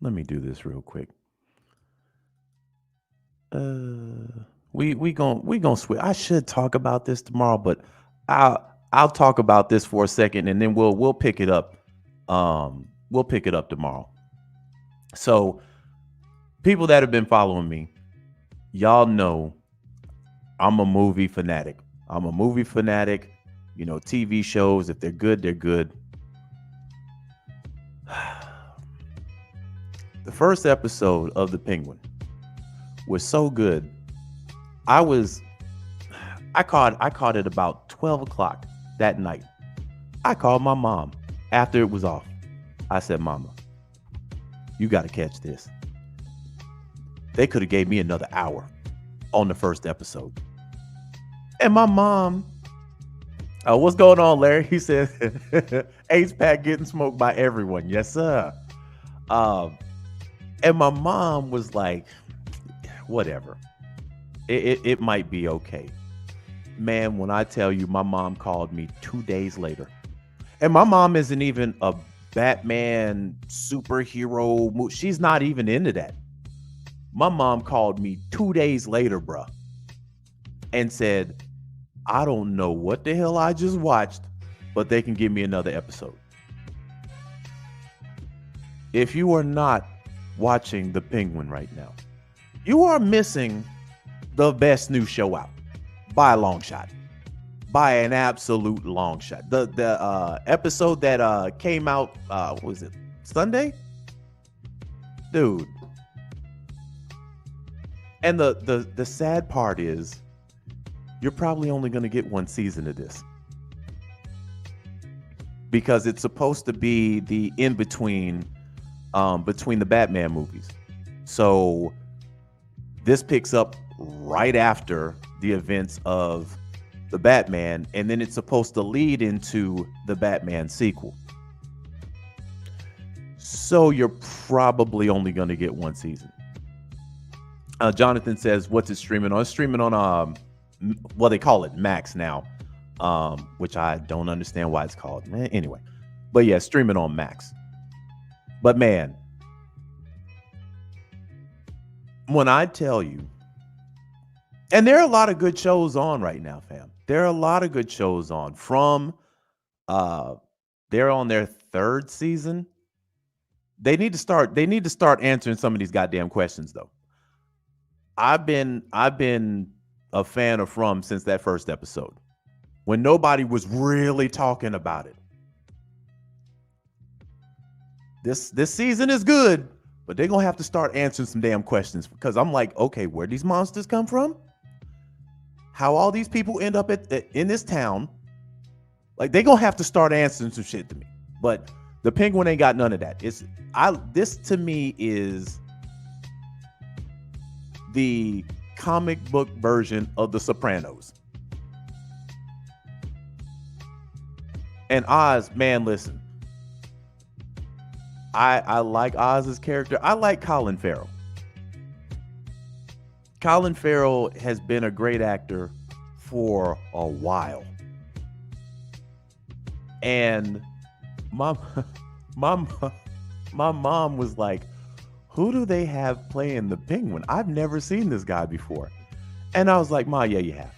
Let me do this real quick. We gonna switch. I should talk about this tomorrow, but I'll talk about this for a second, and then we'll pick it up. We'll pick it up tomorrow. So, people that have been following me, y'all know I'm a movie fanatic. You know, TV shows, if they're good, they're good. The first episode of The Penguin was so good. I caught it about 12 o'clock that night. I called my mom after it was off. I said, Mama, you got to catch this. They could have gave me another hour on the first episode. And my mom, what's going on, Larry? He said, Aints Pack getting smoked by everyone. Yes, sir. And my mom was like, whatever. It might be okay. Man, when I tell you, my mom called me 2 days later. And my mom isn't even a Batman superhero movie. She's not even into that. My mom called me 2 days later, bruh, and said, I don't know what the hell I just watched, but they can give me another episode. If you are not watching The Penguin right now, you are missing the best new show out by a long shot. By an absolute long shot. The episode that came out, what was it, Sunday? Dude. And the sad part is, you're probably only going to get one season of this. Because it's supposed to be the in-between between the Batman movies. So this picks up right after the events of the Batman, and then it's supposed to lead into the Batman sequel. So you're probably only going to get one season. Jonathan says, what's it streaming on? It's streaming on, well, they call it Max now, which I don't understand why it's called. Anyway, but yeah, streaming on Max. But man, when I tell you, and there are a lot of good shows on right now, fam. There are a lot of good shows on from, they're on their third season. They need to start answering some of these goddamn questions though. I've been a fan of From since that first episode, when nobody was really talking about it. This season is good, but they're gonna have to start answering some damn questions, because I'm like, okay, where'd these monsters come from? How all these people end up in this town? Like, they're gonna have to start answering some shit to me. But the Penguin ain't got none of that. This to me is the comic book version of The Sopranos. And Oz, man, listen. I like Oz's character. I like Colin Farrell. Colin Farrell has been a great actor for a while. And my mom was like, who do they have playing the Penguin? I've never seen this guy before. And I was like, Ma, yeah, you have.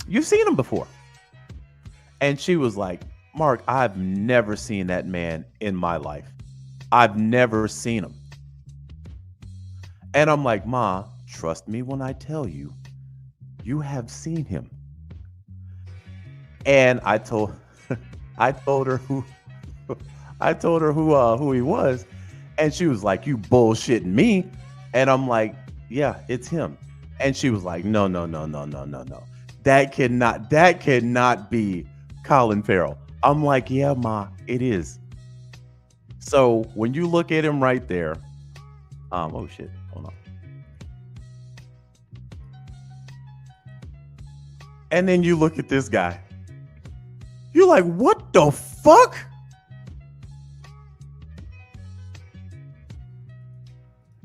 You've seen him before. And she was like, Mark, I've never seen that man in my life. I've never seen him. And I'm like, Ma, trust me when I tell you, you have seen him. And I told her who he was, and she was like, you bullshitting me. And I'm like, yeah, it's him. And she was like, no. That cannot be Colin Farrell. I'm like, yeah, Ma, it is. So when you look at him right there, oh shit, hold on. And then you look at this guy. You're like, what the fuck?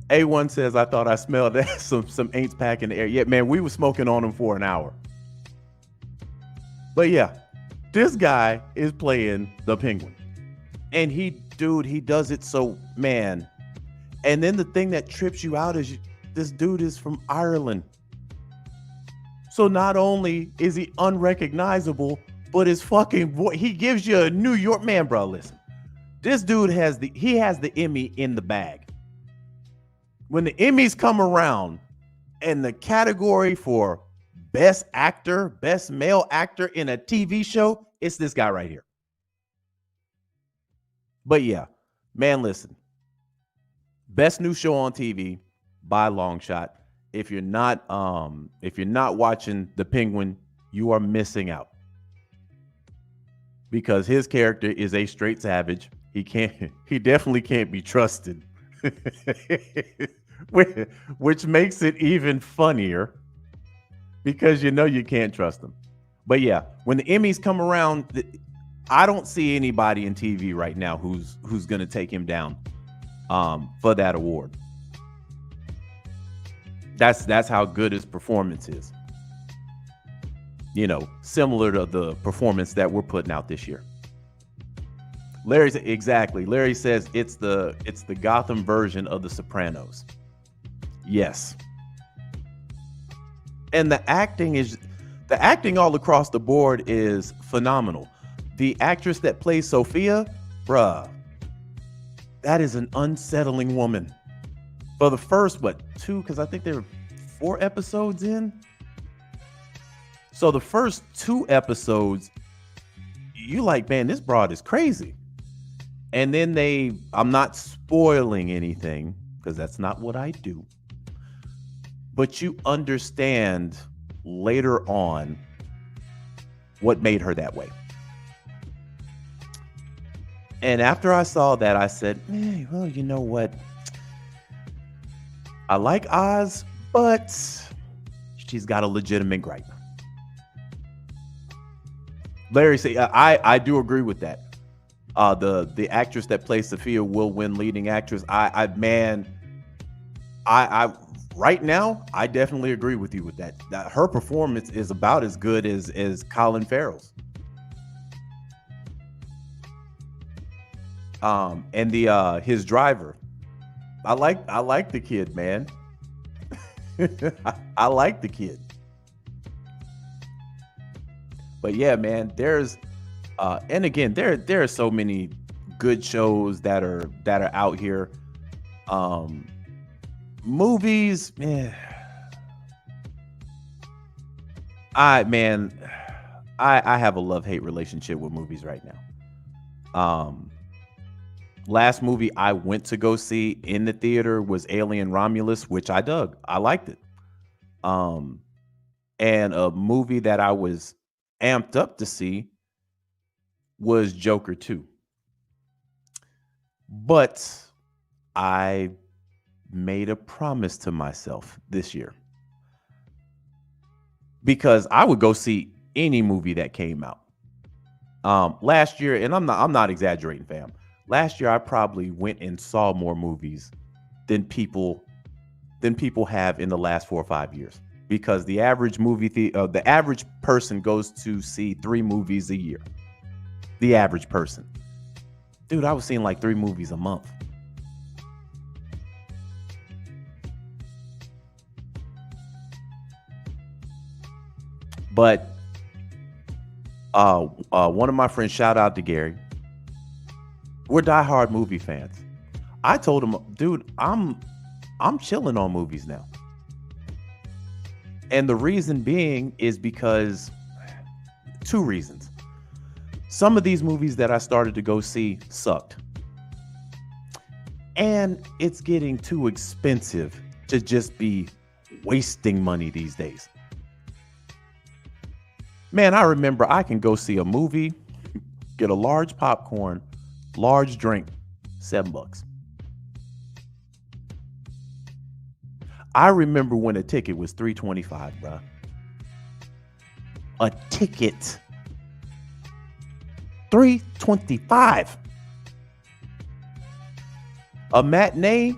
A1 says, I thought I smelled some Aints Pack in the air. Yeah, man, we were smoking on him for an hour. But yeah, this guy is playing the Penguin. And he does it so, man. And then the thing that trips you out is this dude is from Ireland. So not only is he unrecognizable, but his fucking voice, he gives you a New York man, bro. Listen, this dude has the Emmy in the bag. When the Emmys come around and the category for best actor, best male actor in a TV show, it's this guy right here. But yeah, man, listen, Best new show on TV by a long shot. If you're not watching The Penguin, you are missing out. Because his character is a straight savage. He definitely can't be trusted. Which makes it even funnier because you can't trust them. But yeah, when the Emmys come around, I don't see anybody in TV right now who's going to take him down for that award. That's how good his performance is. Similar to the performance that we're putting out this year. Larry says it's the Gotham version of The Sopranos. Yes. And the acting all across the board is phenomenal. The actress that plays Sophia, bruh, that is an unsettling woman. For the first, 2, because I think there were 4 episodes in. So the first 2 episodes, you like, man, this broad is crazy. And then I'm not spoiling anything because that's not what I do. But you understand later on what made her that way. And after I saw that, I said, well, you know what? I like Oz, but she's got a legitimate gripe. Larry say, I do agree with that. The actress that plays Sophia will win leading actress. I right now, I definitely agree with you with that. Her performance is about as good as Colin Farrell's. And his driver, I like the kid, man. I like the kid. But yeah, man, there's and again, there are so many good shows that are out here. Movies, man. I have a love-hate relationship with movies right now. Last movie I went to go see in the theater was Alien Romulus, which I dug. I liked it. And a movie that I was amped up to see was Joker 2. But I made a promise to myself this year because I would go see any movie that came out. Last year, and I'm not exaggerating, fam. Last year I probably went and saw more movies than people have in the last 4 or 5 years, because the average the average person goes to see 3 movies a year. The average person. Dude, I was seeing like 3 movies a month. But one of my friends, shout out to Gary, we're diehard movie fans. I told him, dude, I'm chilling on movies now. And the reason being is because 2 reasons. Some of these movies that I started to go see sucked. And it's getting too expensive to just be wasting money these days. Man, I remember I can go see a movie, get a large popcorn, large drink, $7. I remember when a ticket was $3.25, bro. A ticket. $3.25. A matinee,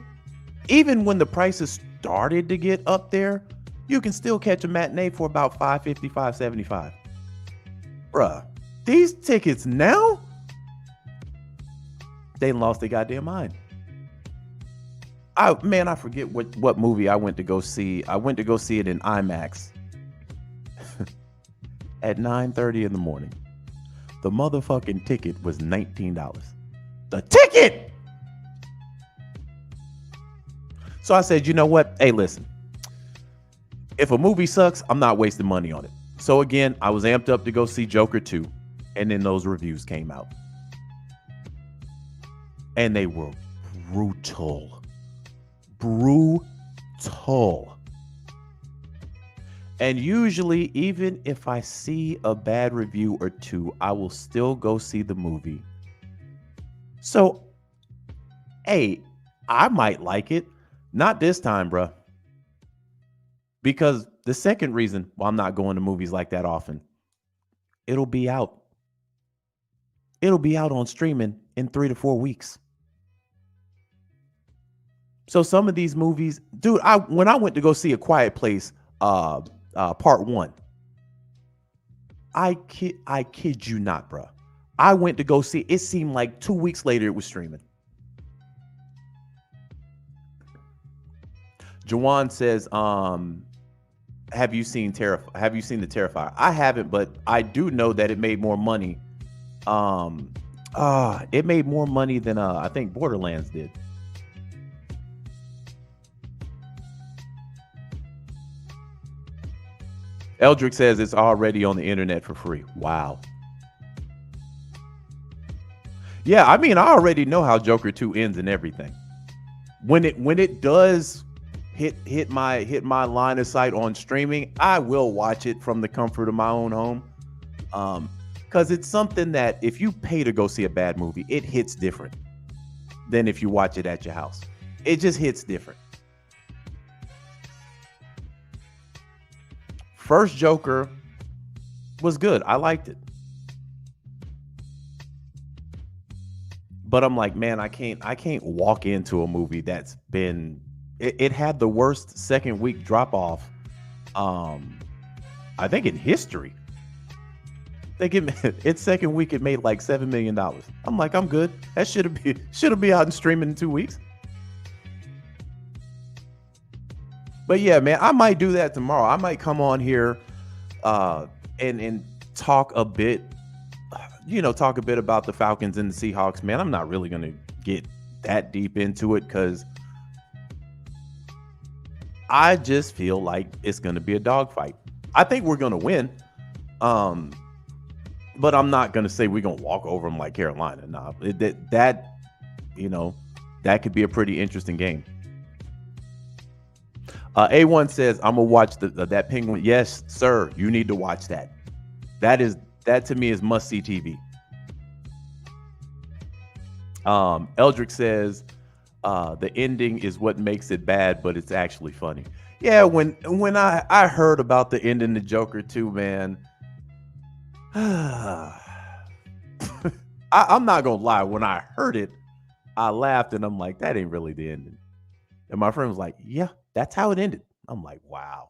even when the prices started to get up there, you can still catch a matinee for about $5.50, $5.75. Bruh, these tickets now, they lost their goddamn mind. I forget what movie I went to go see. I went to go see it in IMAX at 9:30 in the morning. The motherfucking ticket was $19. The ticket! So I said, you know what? Hey, listen. If a movie sucks, I'm not wasting money on it. So again, I was amped up to go see Joker 2. And then those reviews came out. And they were brutal. brutal. And usually, even if I see a bad review or two, I will still go see the movie. So, hey, I might like it. Not this time, bruh. Because the second reason why I'm not going to movies like that often, it'll be out. It'll be out on streaming in 3 to 4 weeks. So some of these movies, dude, when I went to go see A Quiet Place, part 1, I kid you not, bro. I went to go see. It seemed like 2 weeks later it was streaming. Jawan says, have you seen the Terrifier? I haven't, but I do know that it made more money. It made more money than I think Borderlands did. Eldrick says it's already on the internet for free. Wow. Yeah, I mean, I already know how Joker 2 ends and everything. When it does hit my line of sight on streaming, I will watch it from the comfort of my own home. Because it's something that if you pay to go see a bad movie, it hits different than if you watch it at your house. It just hits different. First Joker was good. I liked it. But I'm like, man, I can't walk into a movie that's been it had the worst second week drop off I think in history. I think its second week it made like $7 million. I'm like, I'm good. That should be out and streaming in 2 weeks. But yeah, man, I might do that tomorrow. I might come on here and talk a bit, talk a bit about the Falcons and the Seahawks. Man, I'm not really going to get that deep into it because I just feel like it's going to be a dogfight. I think we're going to win. But I'm not going to say we're going to walk over them like Carolina. Nah, that could be a pretty interesting game. A1 says, I'm going to watch that Penguin. Yes, sir. You need to watch that. That to me is must-see TV. Eldrick says, the ending is what makes it bad, but it's actually funny. Yeah, when I heard about the ending to Joker 2, man, I'm not going to lie. When I heard it, I laughed and I'm like, that ain't really the ending. And my friend was like, yeah, that's how it ended. I'm like, wow.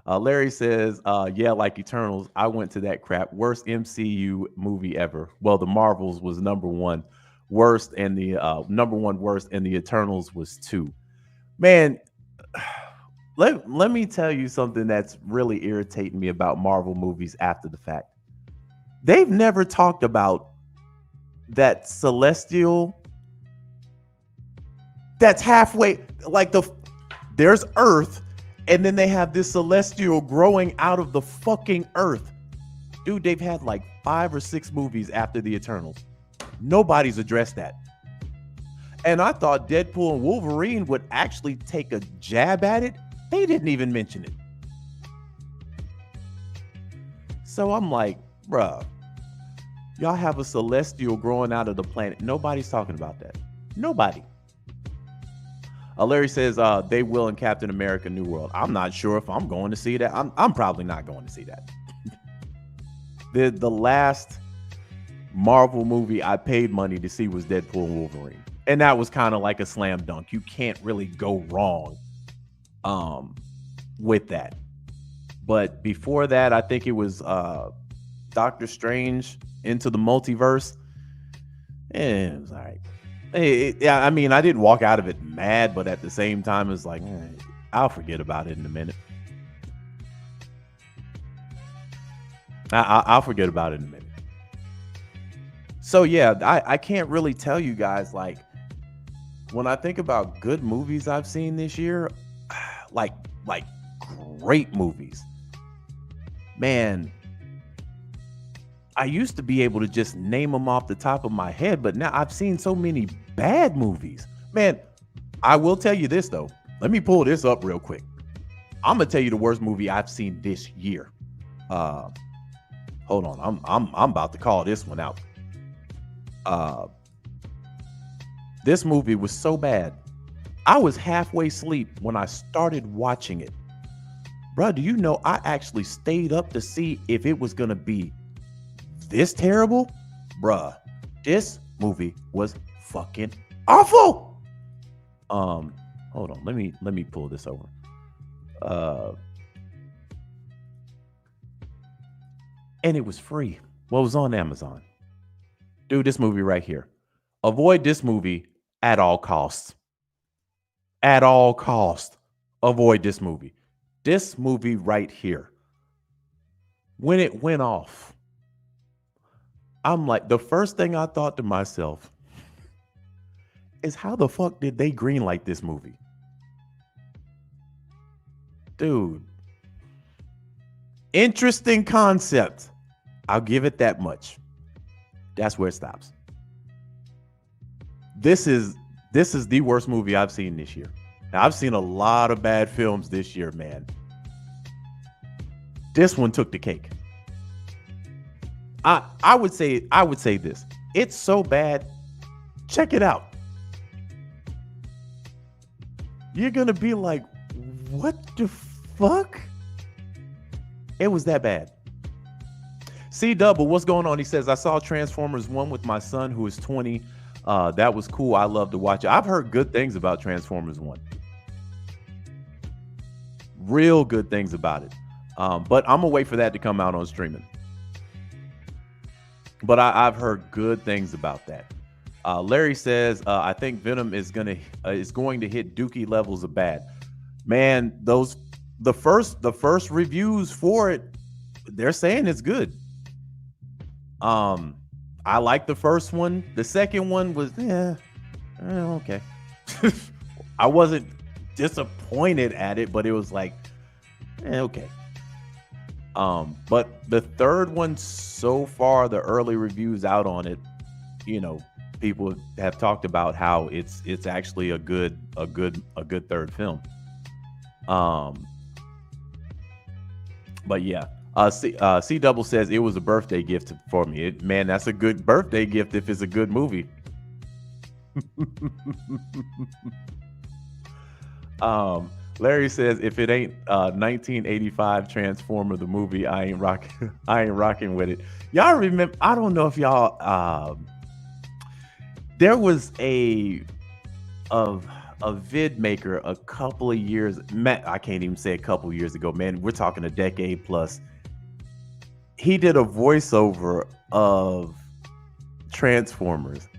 Larry says, yeah, like Eternals. I went to that crap. Worst MCU movie ever. Well, the Marvels was number one worst, and the number one worst, and the Eternals was 2. Man, let me tell you something that's really irritating me about Marvel movies after the fact. They've never talked about that celestial that's halfway, like there's Earth, and then they have this celestial growing out of the fucking Earth. Dude, they've had like 5 or 6 movies after the Eternals. Nobody's addressed that. And I thought Deadpool and Wolverine would actually take a jab at it. They didn't even mention it. So I'm like, bruh, y'all have a celestial growing out of the planet. Nobody's talking about that. Nobody. Larry says they will in Captain America New World. I'm not sure if I'm going to see that. I'm probably not going to see that. The last Marvel movie I paid money to see was Deadpool and Wolverine. And that was kind of like a slam dunk. You can't really go wrong with that. But before that, I think it was Doctor Strange Into the Multiverse. And it was all right. Yeah, I mean, I didn't walk out of it mad, but at the same time, it's like, I'll forget about it in a minute. I'll forget about it in a minute. So yeah, I can't really tell you guys, like, when I think about good movies I've seen this year, like great movies, man, I used to be able to just name them off the top of my head, but now I've seen so many bad movies. Man, I will tell you this though. Let me pull this up real quick. I'm gonna tell you the worst movie I've seen this year. Hold on, I'm about to call this one out. This movie was so bad. I was halfway asleep when I started watching it. Bro, do you know I actually stayed up to see if it was gonna be this terrible? Bruh, this movie was fucking awful. Hold on, let me pull this over. And it was free. Well, it was on Amazon. Dude, this movie right here. Avoid this movie at all costs. At all costs. Avoid this movie. This movie right here. When it went off, I'm like, the first thing I thought to myself is how the fuck did they greenlight this movie? Dude. Interesting concept. I'll give it that much. That's where it stops. This is the worst movie I've seen this year. Now, I've seen a lot of bad films this year, man. This one took the cake. I would say this. It's so bad. Check it out. You're gonna be like, what the fuck? It was that bad. C Double, what's going on? He says, I saw Transformers 1 with my son who is 20. That was cool. I love to watch it. I've heard good things about Transformers 1. Real good things about it. But I'm gonna wait for that to come out on streaming. But I've heard good things about that. Larry says, I think Venom is going to hit Dookie levels of bad. Man, the first reviews for it, they're saying it's good. I like the first one. The second one was okay. I wasn't disappointed at it, but it was like okay. But the third one, so far, the early reviews out on it, people have talked about how it's actually a good third film. But yeah, C Double says it was a birthday gift for me. Man, that's a good birthday gift if it's a good movie. Larry says if it ain't 1985 Transformer the movie, I ain't rocking with it. Y'all remember? I don't know if y'all. There was a vid maker a couple of years. I can't even say a couple of years ago. Man, we're talking a decade plus. He did a voiceover of Transformers,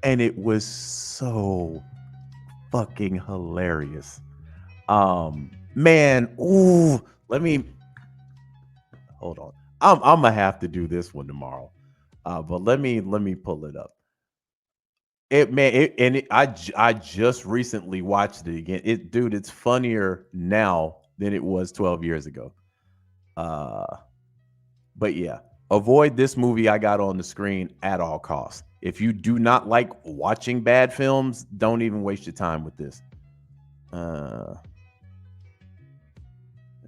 and it was so fucking hilarious. Man, let me hold on. I'm gonna have to do this one tomorrow. But let me pull it up. I just recently watched it again. Dude, it's funnier now than it was 12 years ago. But yeah, avoid this movie I got on the screen at all costs. If you do not like watching bad films, don't even waste your time with this. Let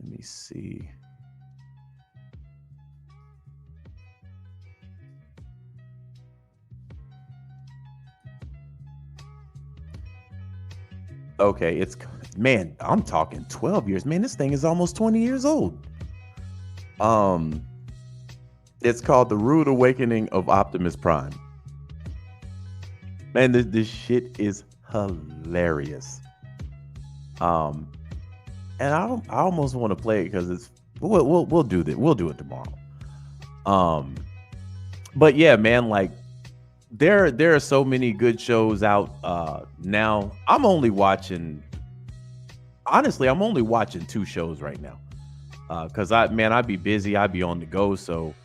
me see. Okay, man, I'm talking 12 years. Man, this thing is almost 20 years old. It's called The Rude Awakening of Optimus Prime. Man, this shit is hilarious. And I almost want to play it because we'll do that. We'll do it tomorrow. But yeah, man, like there are so many good shows out now. I'm only watching 2 shows right now. Cause I'd be busy, I'd be on the go, so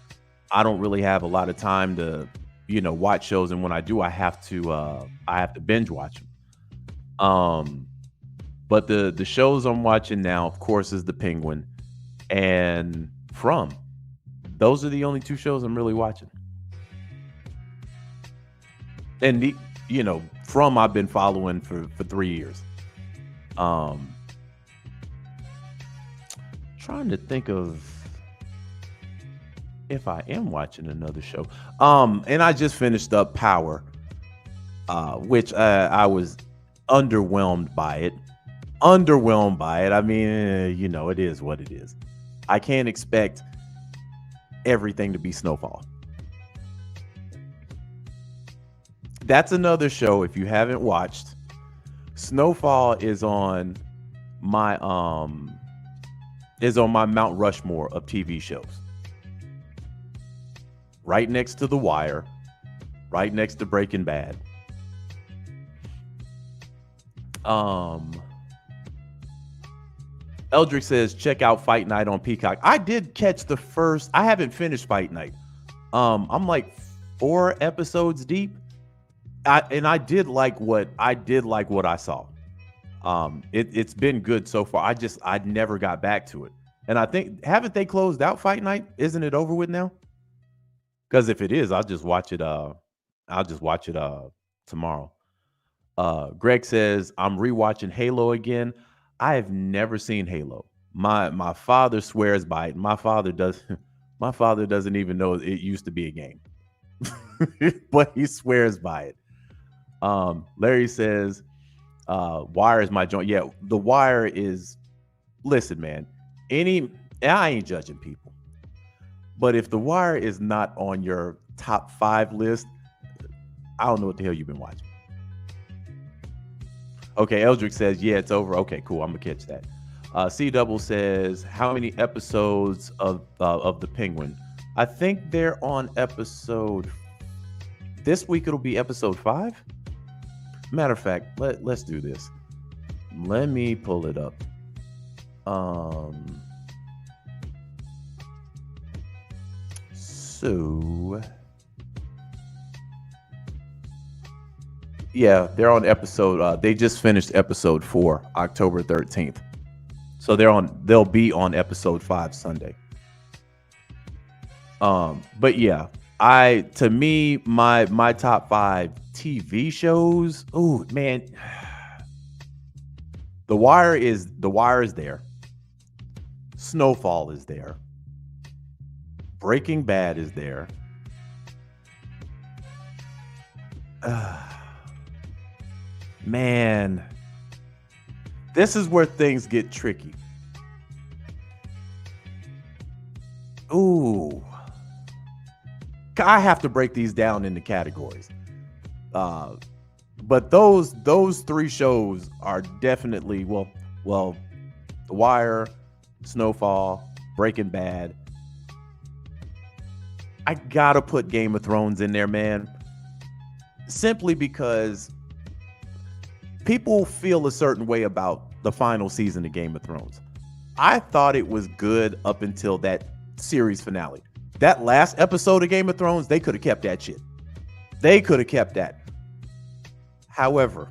I don't really have a lot of time to, watch shows. And when I do, I have to binge watch them. But the shows I'm watching now, of course, is The Penguin and From. Those are the only two shows I'm really watching. And From I've been following for 3 years. Trying to think of if I am watching another show. And I just finished up Power, which I was underwhelmed by it. I mean, it is what it is. I can't expect everything to be Snowfall. That's another show if you haven't watched. Snowfall is on my Mount Rushmore of TV shows. Right next to The Wire, right next to Breaking Bad. Eldrick says, check out Fight Night on Peacock. I did catch the first. I haven't finished Fight Night. I'm like 4 episodes deep. I did like what I saw. It's been good so far. I never got back to it. And I think, haven't they closed out Fight Night? Isn't it over with now? Because if it is, I'll just watch it tomorrow. Greg says, I'm rewatching Halo again. I have never seen Halo. My father swears by it. My father doesn't even know it used to be a game. But he swears by it. Larry says, Wire is my joint. Yeah, The Wire is, listen, man, I ain't judging people. But if The Wire is not on your top 5 list, I don't know what the hell you've been watching. Okay, Eldrick says, yeah, it's over. Okay, cool. I'm going to catch that. C-Double says, how many episodes of The Penguin? I think they're on this week it'll be episode 5. Matter of fact, let's do this. Let me pull it up. So yeah, they're on episode. They just finished episode 4, October 13th. So they'll be on episode 5 Sunday. But yeah, to me, my top 5 TV shows. Oh man, The Wire is there. Snowfall is there. Breaking Bad is there. Man, this is where things get tricky. Ooh. I have to break these down into categories. But those 3 shows are definitely, well, The Wire, Snowfall, Breaking Bad. I gotta put Game of Thrones in there, man. Simply because people feel a certain way about the final season of Game of Thrones. I thought it was good up until that series finale. That last episode of Game of Thrones, they could have kept that shit. They could have kept that. However,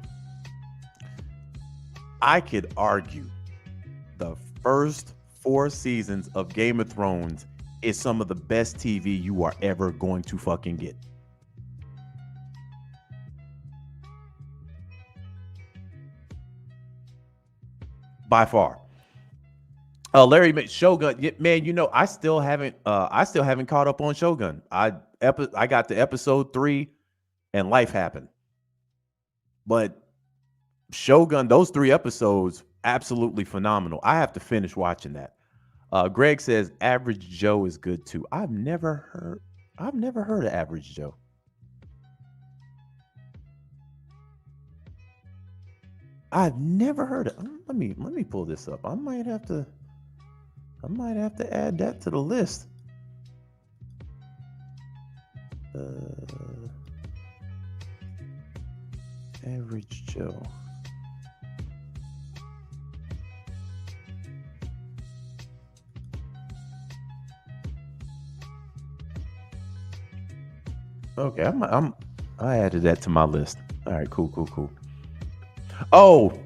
I could argue the first 4 seasons of Game of Thrones is some of the best TV you are ever going to fucking get. By far. Larry, Shogun, man, I still haven't caught up on Shogun. I got to episode 3 and life happened. But Shogun, those 3 episodes, absolutely phenomenal. I have to finish watching that. Greg says Average Joe is good too. I've never heard of Average Joe. I've never heard of. Let me pull this up. I might have to add that to the list. Average Joe. Okay, I added that to my list. All right, cool. Oh,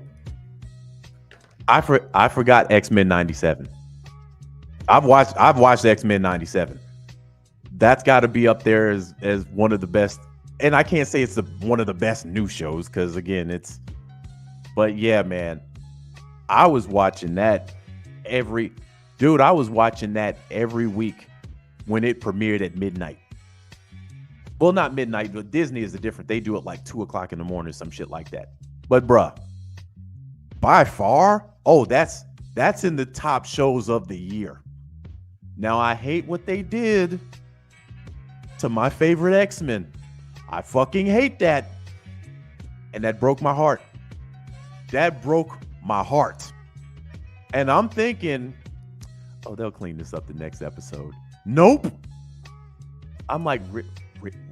I forgot X-Men 97. I've watched X-Men 97. that's got to be up there as one of the best. And I can't say it's one of the best new shows because again, but yeah, man, I was watching that every week when it premiered at midnight. Well, not midnight, but Disney is different. They do it like 2:00 in the morning, some shit like that. But bruh, by far, that's in the top shows of the year. Now, I hate what they did to my favorite X-Men. I fucking hate that. And that broke my heart. That broke my heart. And I'm thinking, oh, they'll clean this up the next episode. Nope. I'm like,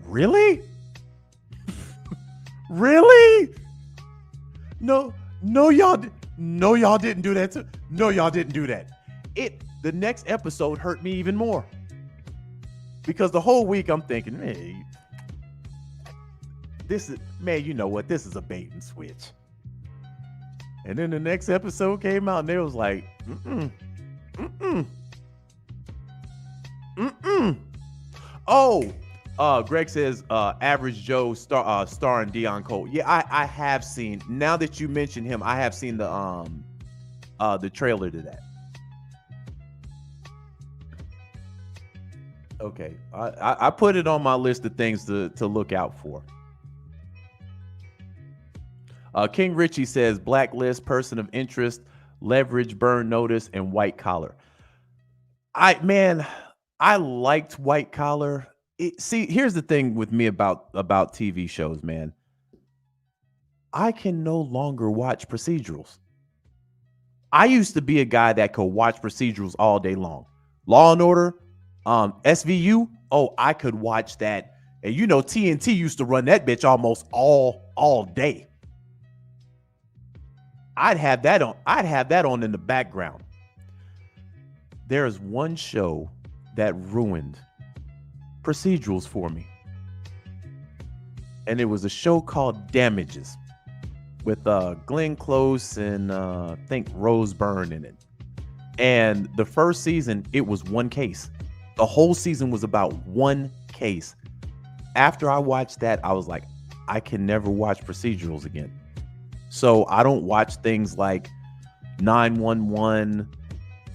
really? Really? No, y'all didn't do that. No, y'all didn't do that. The next episode hurt me even more. Because the whole week I'm thinking, hey, you know what? This is a bait and switch. And then the next episode came out and it was like, Oh, Greg says, Average Joe starring Dion Cole. Yeah, I have seen, now that you mention him, I have seen the trailer to that. Okay, I put it on my list of things to look out for. King Richie says Blacklist, Person of Interest, Leverage, Burn Notice, and White Collar. I liked White Collar. See, here's the thing with me about TV shows, man. I can no longer watch procedurals. I used to be a guy that could watch procedurals all day long. Law and Order, SVU. Oh, I could watch that. And you know, TNT used to run that bitch almost all day. I'd have that on in the background. There is one show that ruined procedurals for me. And it was a show called Damages with Glenn Close and I think Rose Byrne in it. And the first season, it was one case. The whole season was about one case. After I watched that, I was like, I can never watch procedurals again. So I don't watch things like 911.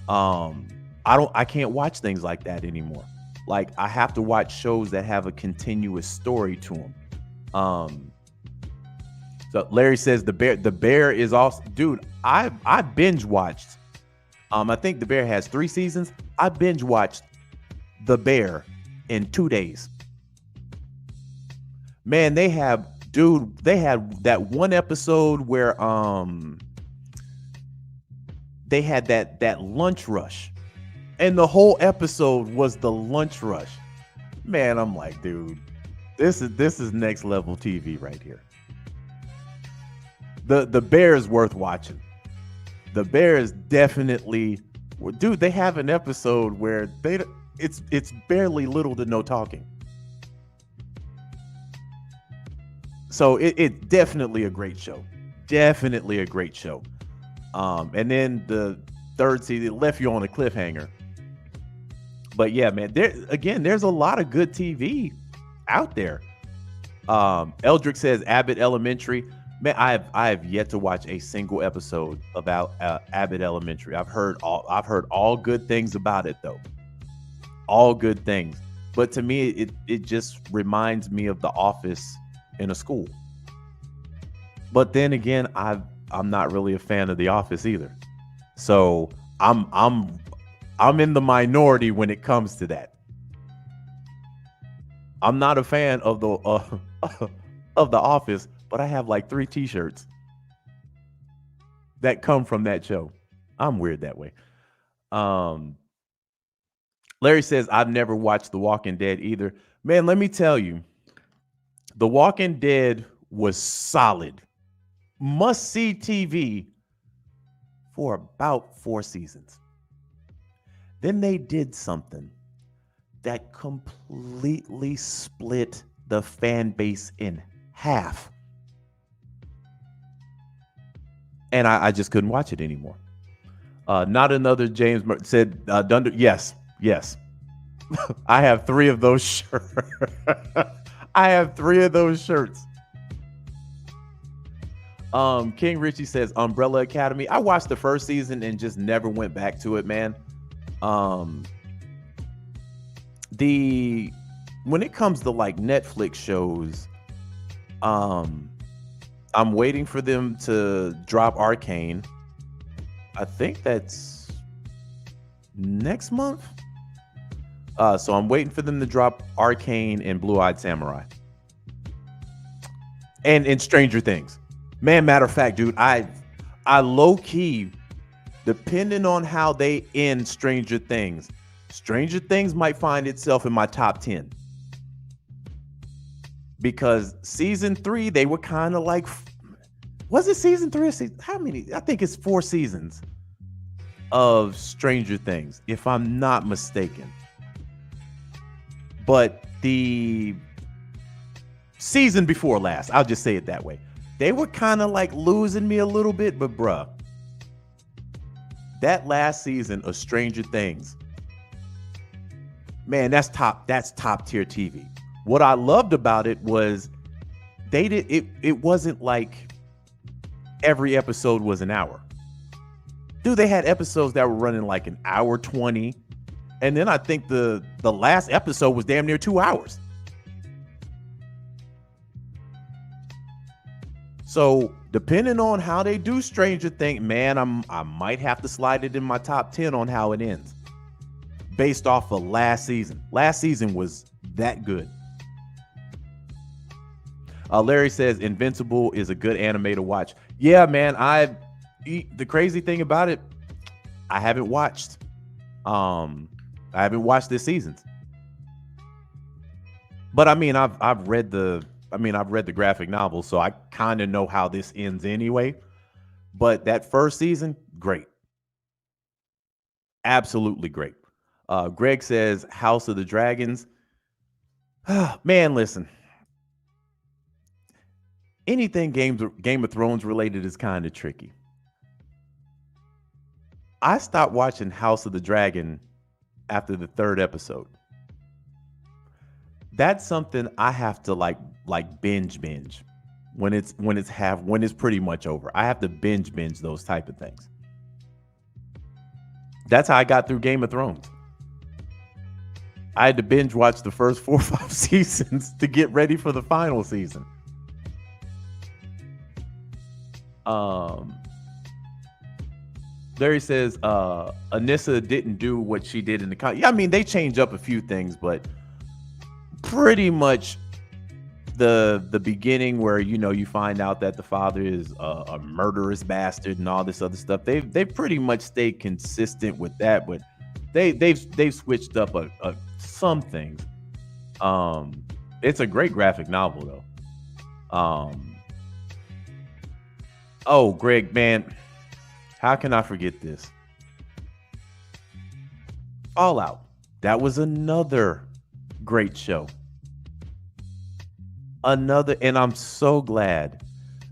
I can't watch things like that anymore. Like, I have to watch shows that have a continuous story to them. So Larry says the Bear is also, dude, I binge watched. I think The Bear has 3 seasons. I binge watched The Bear in 2 days. Man, they had that one episode where they had that lunch rush. And the whole episode was the lunch rush. Man, I'm like, dude, this is next level TV right here. The Bear is worth watching. The Bear is definitely, dude, they have an episode where it's barely little to no talking. So it's definitely a great show. Definitely a great show. And then the third season, it left you on a cliffhanger. But yeah, man, there's a lot of good TV out there. Eldrick says Abbott Elementary. Man, I have yet to watch a single episode about Abbott Elementary. I've heard all good things about it though. All good things. But to me, it just reminds me of The Office in a school. But then again, I'm not really a fan of The Office either. So I'm in the minority when it comes to that. I'm not a fan of the Office, but I have like 3 t-shirts that come from that show. I'm weird that way. Larry says, I've never watched The Walking Dead either. Man, let me tell you, The Walking Dead was solid. Must-see TV for about 4 seasons. Then they did something that completely split the fan base in half. And I just couldn't watch it anymore. Not another James said, Dunder. Yes. I have 3 of those shirts. I have 3 of those shirts. King Richie says Umbrella Academy. I watched the first season and just never went back to it, man. When it comes to like Netflix shows, I'm waiting for them to drop Arcane. I think that's next month. So I'm waiting for them to drop Arcane and Blue Eyed Samurai. And Stranger Things. Man, matter of fact, dude, I low key, depending on how they end Stranger Things might find itself in my top 10. Because season 3, they were kind of like, was it season 3 or season? How many? I think it's 4 seasons of Stranger Things, if I'm not mistaken. But the season before last, I'll just say it that way, they were kind of like losing me a little bit, but bruh, that last season of Stranger Things, man, that's top tier TV. What I loved about it was it wasn't like every episode was an hour. Dude, they had episodes that were running like an hour 20. And then I think the last episode was damn near 2 hours. So depending on how they do Stranger Things, man, I might have to slide it in my top 10 on how it ends. Based off of last season. Last season was that good. Larry says Invincible is a good anime to watch. Yeah, man, the crazy thing about it, I haven't watched. I haven't watched this season. But I mean, I've read the graphic novel, so I kind of know how this ends anyway. But that first season, great. Absolutely great. Greg says House of the Dragons. Man, listen. Anything Game of Thrones related is kind of tricky. I stopped watching House of the Dragon after the 3rd episode. That's something I have to like binge when it's pretty much over. I have to binge those type of things. That's how I got through Game of Thrones. I had to binge watch the first 4 or 5 seasons to get ready for the final season. Larry says Anissa didn't do what she did in the yeah, I mean, they changed up a few things, but pretty much the beginning where you find out that the father is a murderous bastard and all this other stuff. They pretty much stayed consistent with that, but they've switched up some things. It's a great graphic novel though. Oh, Greg, man, how can I forget this? Fallout. That was another great show. And I'm so glad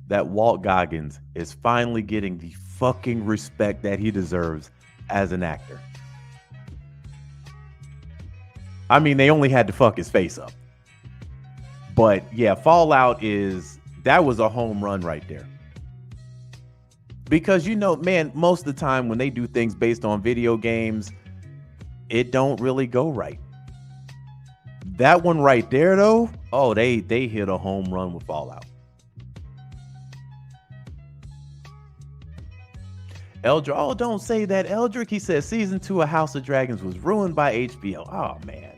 that Walt Goggins is finally getting the fucking respect that he deserves as an actor. I mean, they only had to fuck his face up. But yeah, Fallout that was a home run right there. Because, man, most of the time when they do things based on video games, it don't really go right. That one right there, though, oh, they hit a home run with Fallout. Eldrick, oh, don't say that, Eldrick. He says season 2 of House of Dragons was ruined by HBO. Oh, man.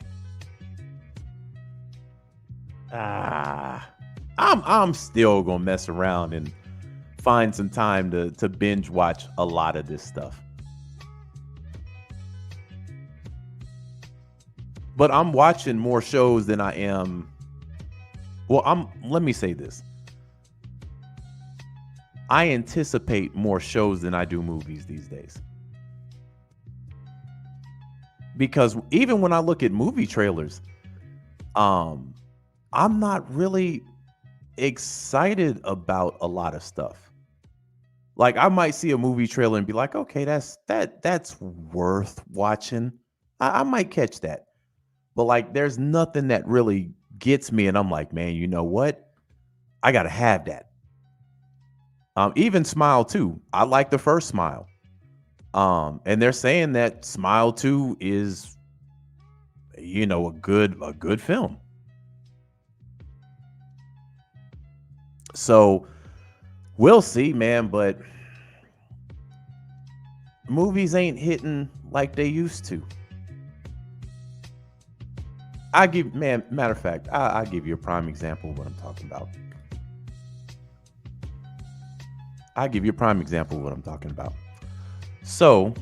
I'm still gonna mess around and find some time to binge watch a lot of this stuff. But I'm watching more shows than I am. Well, let me say this. I anticipate more shows than I do movies these days. Because even when I look at movie trailers, I'm not really excited about a lot of stuff. Like, I might see a movie trailer and be like, okay, that's worth watching. I might catch that. But like, there's nothing that really gets me, and I'm like, man, you know what? I gotta have that. Even Smile 2. I like the first Smile. And they're saying that Smile 2 is, you know, a good film. So we'll see, man, but movies ain't hitting like they used to. Matter of fact, I'll give you a prime example of what I'm talking about. So,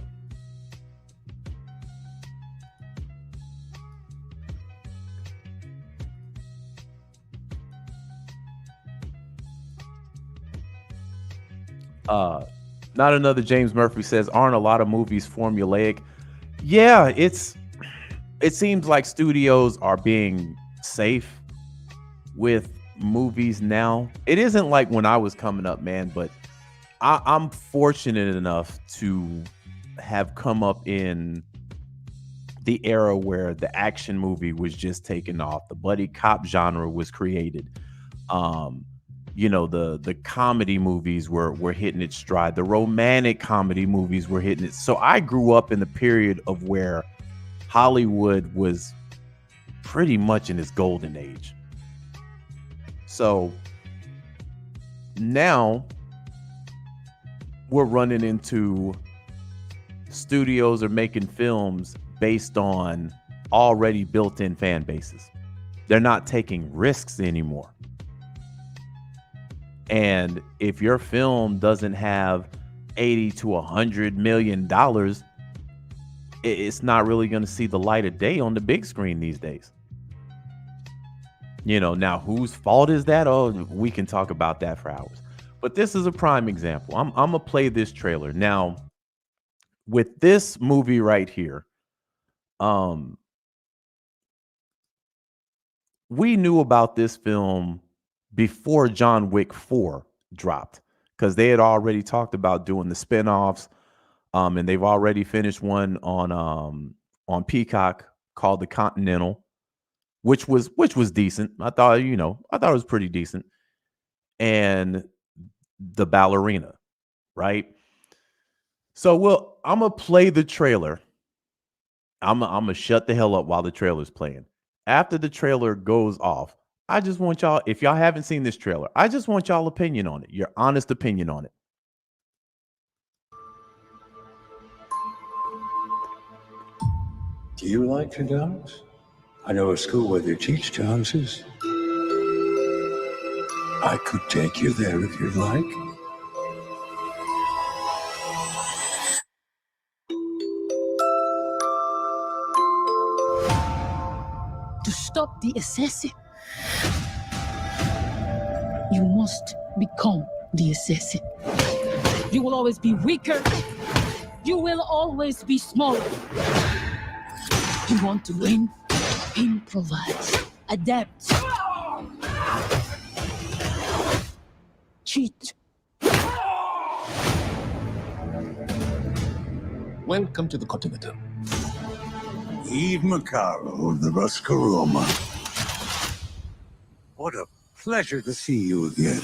not another James Murphy says, aren't a lot of movies formulaic? Yeah, it seems like studios are being safe with movies now. It isn't like when I was coming up, man, but I'm fortunate enough to have come up in the era where the action movie was just taking off. The buddy cop genre was created. You know, the comedy movies were hitting its stride. The romantic comedy movies were hitting it. So I grew up in the period of where Hollywood was pretty much in its golden age. So now we're running into studios are making films based on already built-in fan bases. They're not taking risks anymore. And if your film doesn't have $80 to $100 million, it's not really going to see the light of day on the big screen these days. You know, now whose fault is that? Oh, we can talk about that for hours. But this is a prime example. I'm going to play this trailer. Now, with this movie right here, we knew about this film before John Wick 4 dropped, because they had already talked about doing the spinoffs, and they've already finished one on Peacock called The Continental, which was decent. I thought it was pretty decent. And The Ballerina, right? So I'm gonna play the trailer. I'm gonna shut the hell up while the trailer's playing. After the trailer goes off, I just want y'all, if y'all haven't seen this trailer, I just want y'all opinion on it, your honest opinion on it. Do you like to dance? I know a school where they teach dances. I could take you there if you'd like. To stop the assassin, you must become the assassin. You will always be weaker. You will always be smaller. You want to win? Improvise. Adapt. Cheat. Welcome to the Continental. Eve Macaro of the Ruscaroma. What a pleasure to see you again.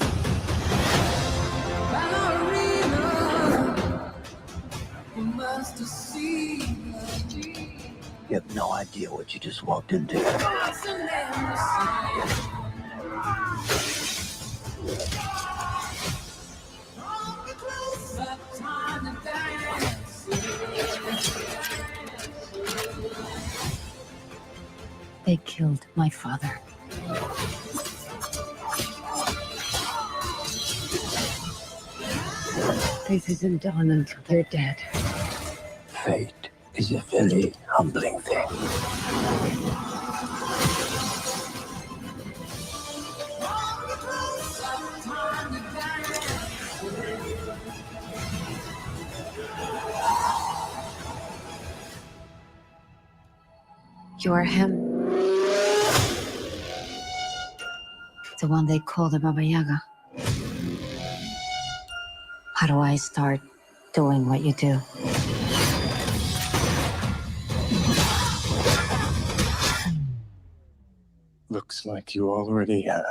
You have no idea what you just walked into. They killed my father. This isn't done until they're dead. Fate is a very humbling thing. You're him. The one they call the Baba Yaga. How do I start doing what you do? Looks like you already have.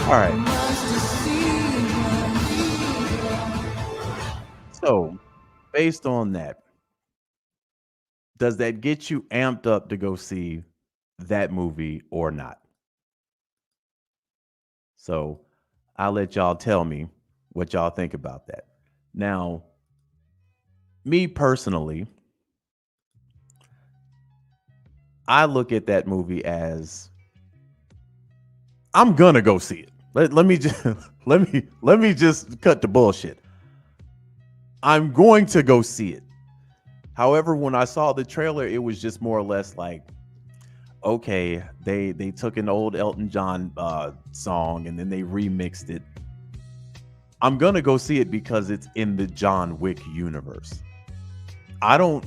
All right. So, based on that, does that get you amped up to go see that movie or not? So, I'll let y'all tell me what y'all think about that. Now, me personally, I look at that movie as I'm gonna go see it. Let me just let me just cut the bullshit. I'm going to go see it. However, when I saw the trailer, it was just more or less like, okay, they took an old Elton John song and then they remixed it. I'm gonna go see it because it's in the John Wick universe. I don't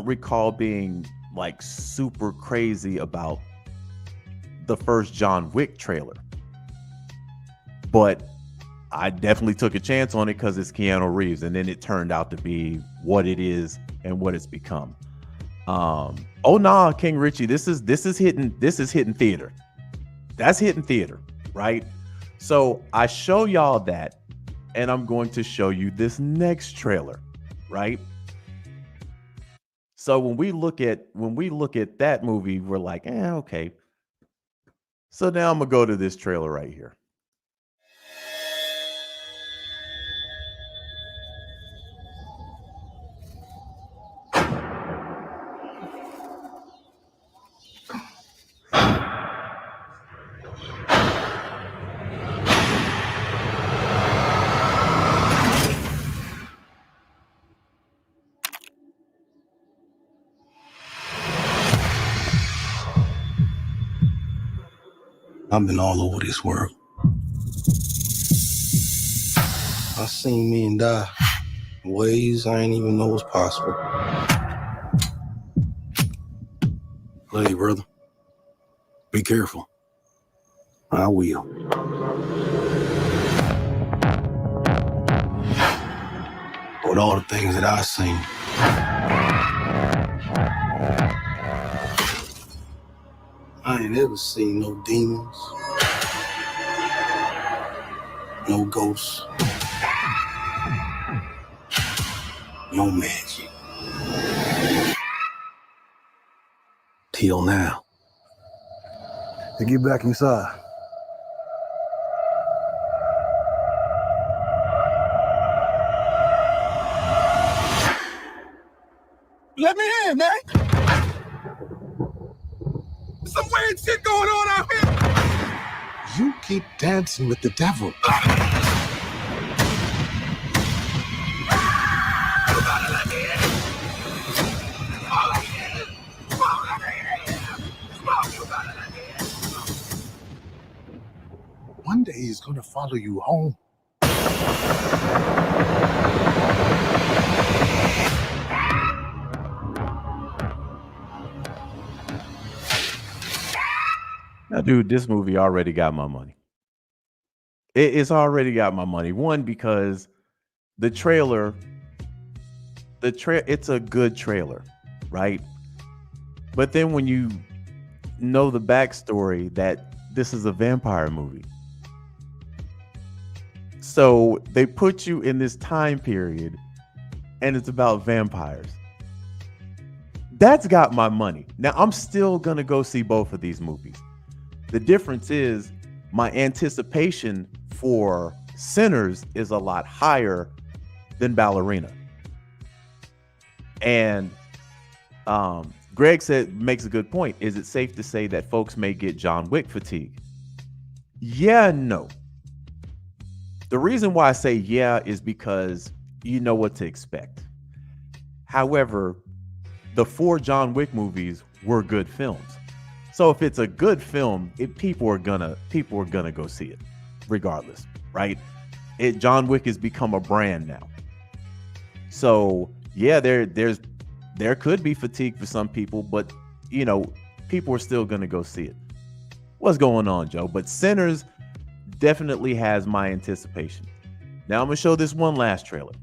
recall being like super crazy about the first John Wick trailer, but I definitely took a chance on it because it's Keanu Reeves, and then it turned out to be what it is and what it's become. Oh nah, King Richie, this is hitting theater. That's hitting theater, right? So I show y'all that, and I'm going to show you this next trailer, right? So when we look at that movie, we're like, okay. So now I'm gonna go to this trailer right here. I've been all over this world. I seen men die in ways I ain't even know was possible. Love you, brother. Be careful. I will. With all the things that I've seen, I ain't ever seen no demons, no ghosts, no magic. Till now. Now get back inside. Let me in, man. Some weird shit going on out here. You keep dancing with the devil. One day he's gonna follow you home. Now, dude, this movie already got my money. It's already got my money. One, because the trailer, it's a good trailer, right? But then when you know the backstory that this is a vampire movie, so they put you in this time period and it's about vampires. That's got my money. Now, I'm still going to go see both of these movies. The difference is my anticipation for Sinners is a lot higher than Ballerina. And Greg makes a good point. Is it safe to say that folks may get John Wick fatigue? Yeah, no. The reason why I say yeah is because you know what to expect. However, the 4 John Wick movies were good films. So if it's a good film, people are gonna go see it, regardless, right? John Wick has become a brand now. So yeah, there could be fatigue for some people, but you know, people are still gonna go see it. What's going on, Joe? But Sinners definitely has my anticipation. Now I'm gonna show this one last trailer.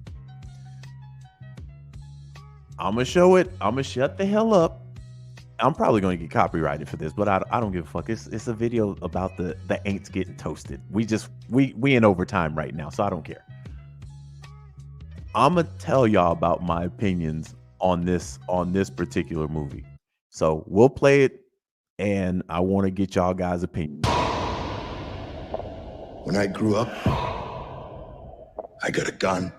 I'm gonna show it. I'm gonna shut the hell up. I'm probably gonna get copyrighted for this, but I don't give a fuck. It's a video about the Aints getting toasted. We in overtime right now, so I don't care. I'm gonna tell y'all about my opinions on this particular movie. So we'll play it, and I want to get y'all guys' opinion. When I grew up, I got a gun.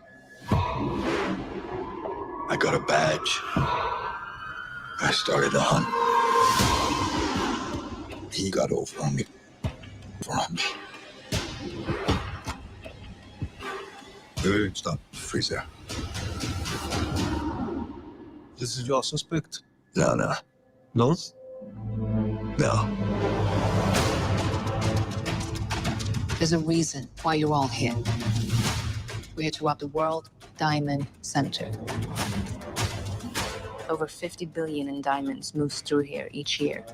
I got a badge. I started a hunt. He got over on me. From me. Wait, stop. Freeze there. This is your suspect? No. No? No. There's a reason why you're all here. We're here to rob the World Diamond Center. Over 50 billion in diamonds moves through here each year.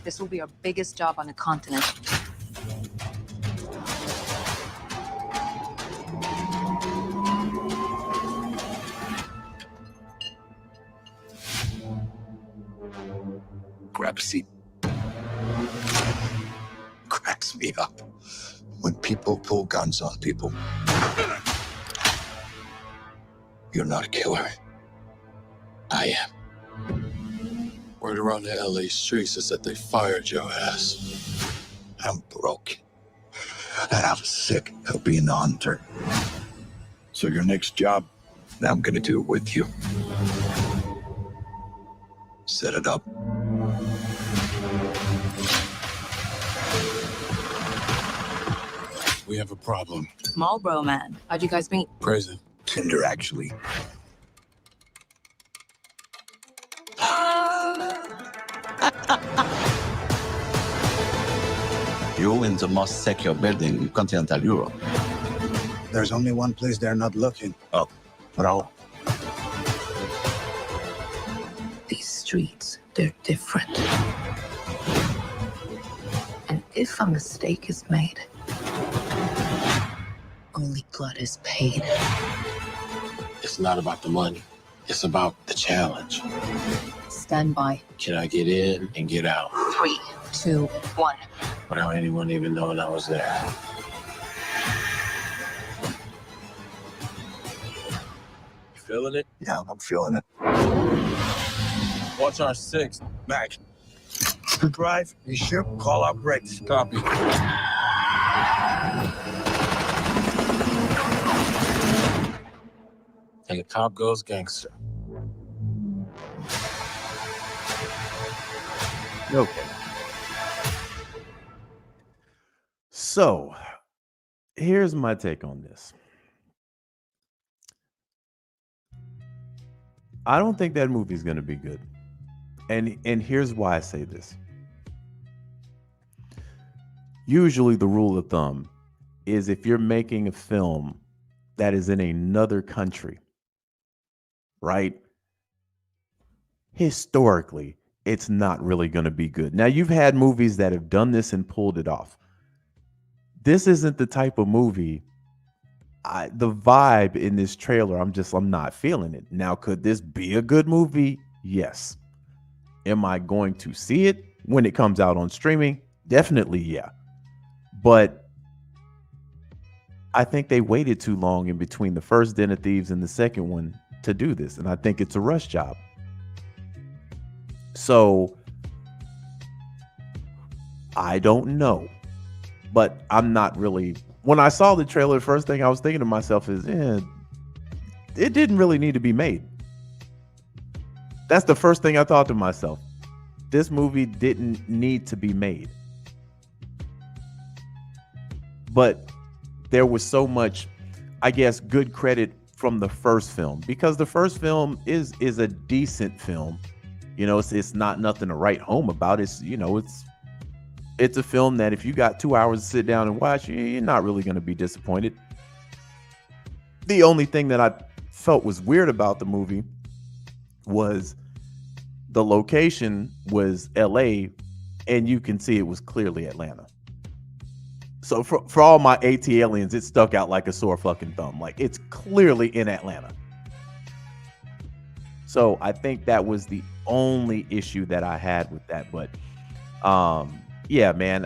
This will be our biggest job on the continent. Grab a seat. Cracks me up when people pull guns on people. You're not a killer. I am. Word around the LA streets is that they fired your ass. I'm broke. And I'm sick of being the hunter. So your next job, I'm gonna do it with you. Set it up. We have a problem. Marlboro Man. How'd you guys meet? Crazy. Tinder, actually. You're in the most secure building in continental Europe. There's only one place they're not looking. Oh, no. These streets, they're different. And if a mistake is made, only blood is paid. It's not about the money. It's about the challenge. Stand by. Can I get in and get out 3, 2, 1. without anyone even knowing I was there? You feeling it? Yeah, I'm feeling it. Watch our 6. Mac, you drive, you shoot, call out brakes. Copy. And the cop goes gangster. Okay. So, here's my take on this. I don't think that movie's going to be good. And here's why I say this. Usually the rule of thumb is if you're making a film that is in another country, right? Historically, it's not really going to be good. Now, you've had movies that have done this and pulled it off. This isn't the type of movie. The vibe in this trailer, I'm not feeling it. Now, could this be a good movie? Yes. Am I going to see it when it comes out on streaming? Definitely, yeah. But I think they waited too long in between the first Den of Thieves and the second one to do this. And I think it's a rush job. So I don't know. But I'm not really. When I saw the trailer, the first thing I was thinking to myself is, it didn't really need to be made. That's the first thing I thought to myself. This movie didn't need to be made. But there was so much, I guess, good credit from the first film, because the first film is a decent film. You know, it's not nothing to write home about. It's a film that if you got 2 hours to sit down and watch, you're not really going to be disappointed. The only thing that I felt was weird about the movie was the location was LA, and you can see it was clearly Atlanta. So for all my AT aliens, it stuck out like a sore fucking thumb. Like, it's clearly in Atlanta. So I think that was the only issue that I had with that. But yeah, man,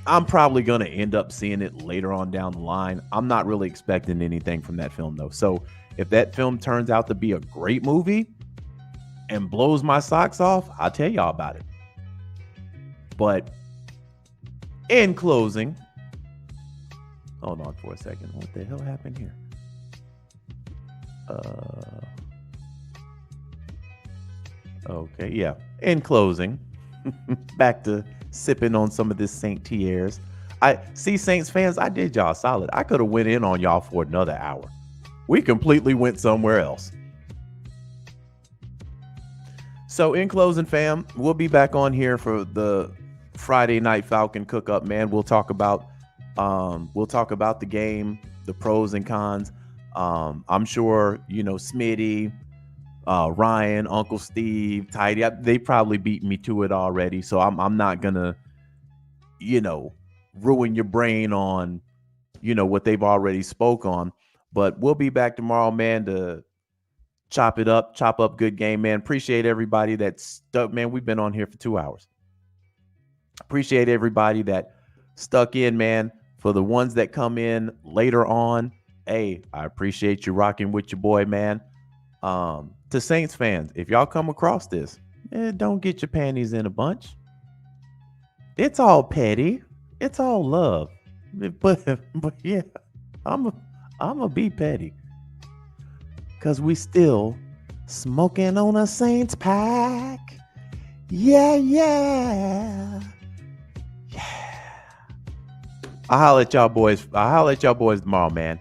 I'm probably going to end up seeing it later on down the line. I'm not really expecting anything from that film, though. So if that film turns out to be a great movie and blows my socks off, I'll tell y'all about it. But in closing, hold on for a second. What the hell happened here? Okay, yeah. In closing, back to sipping on some of this Saint Tierres. I see, Saints fans, I did y'all solid. I could have went in on y'all for another hour. We completely went somewhere else. So in closing, fam, we'll be back on here for the Friday night Falcon cook up, man. We'll talk about the game, the pros and cons. I'm sure, Smitty, Ryan, Uncle Steve, Tidy, they probably beat me to it already. So I'm not gonna, ruin your brain on, what they've already spoke on. But we'll be back tomorrow, man, to chop up good game, man. Appreciate everybody that's stuck, man. We've been on here for 2 hours. Appreciate everybody that stuck in, man. For the ones that come in later on, hey, I appreciate you rocking with your boy, man. To Saints fans, if y'all come across this, don't get your panties in a bunch. It's all petty. It's all love. But yeah, I'm a be petty. Cause we still smoking on a Saints pack. Yeah. I'll holler at y'all boys tomorrow, man.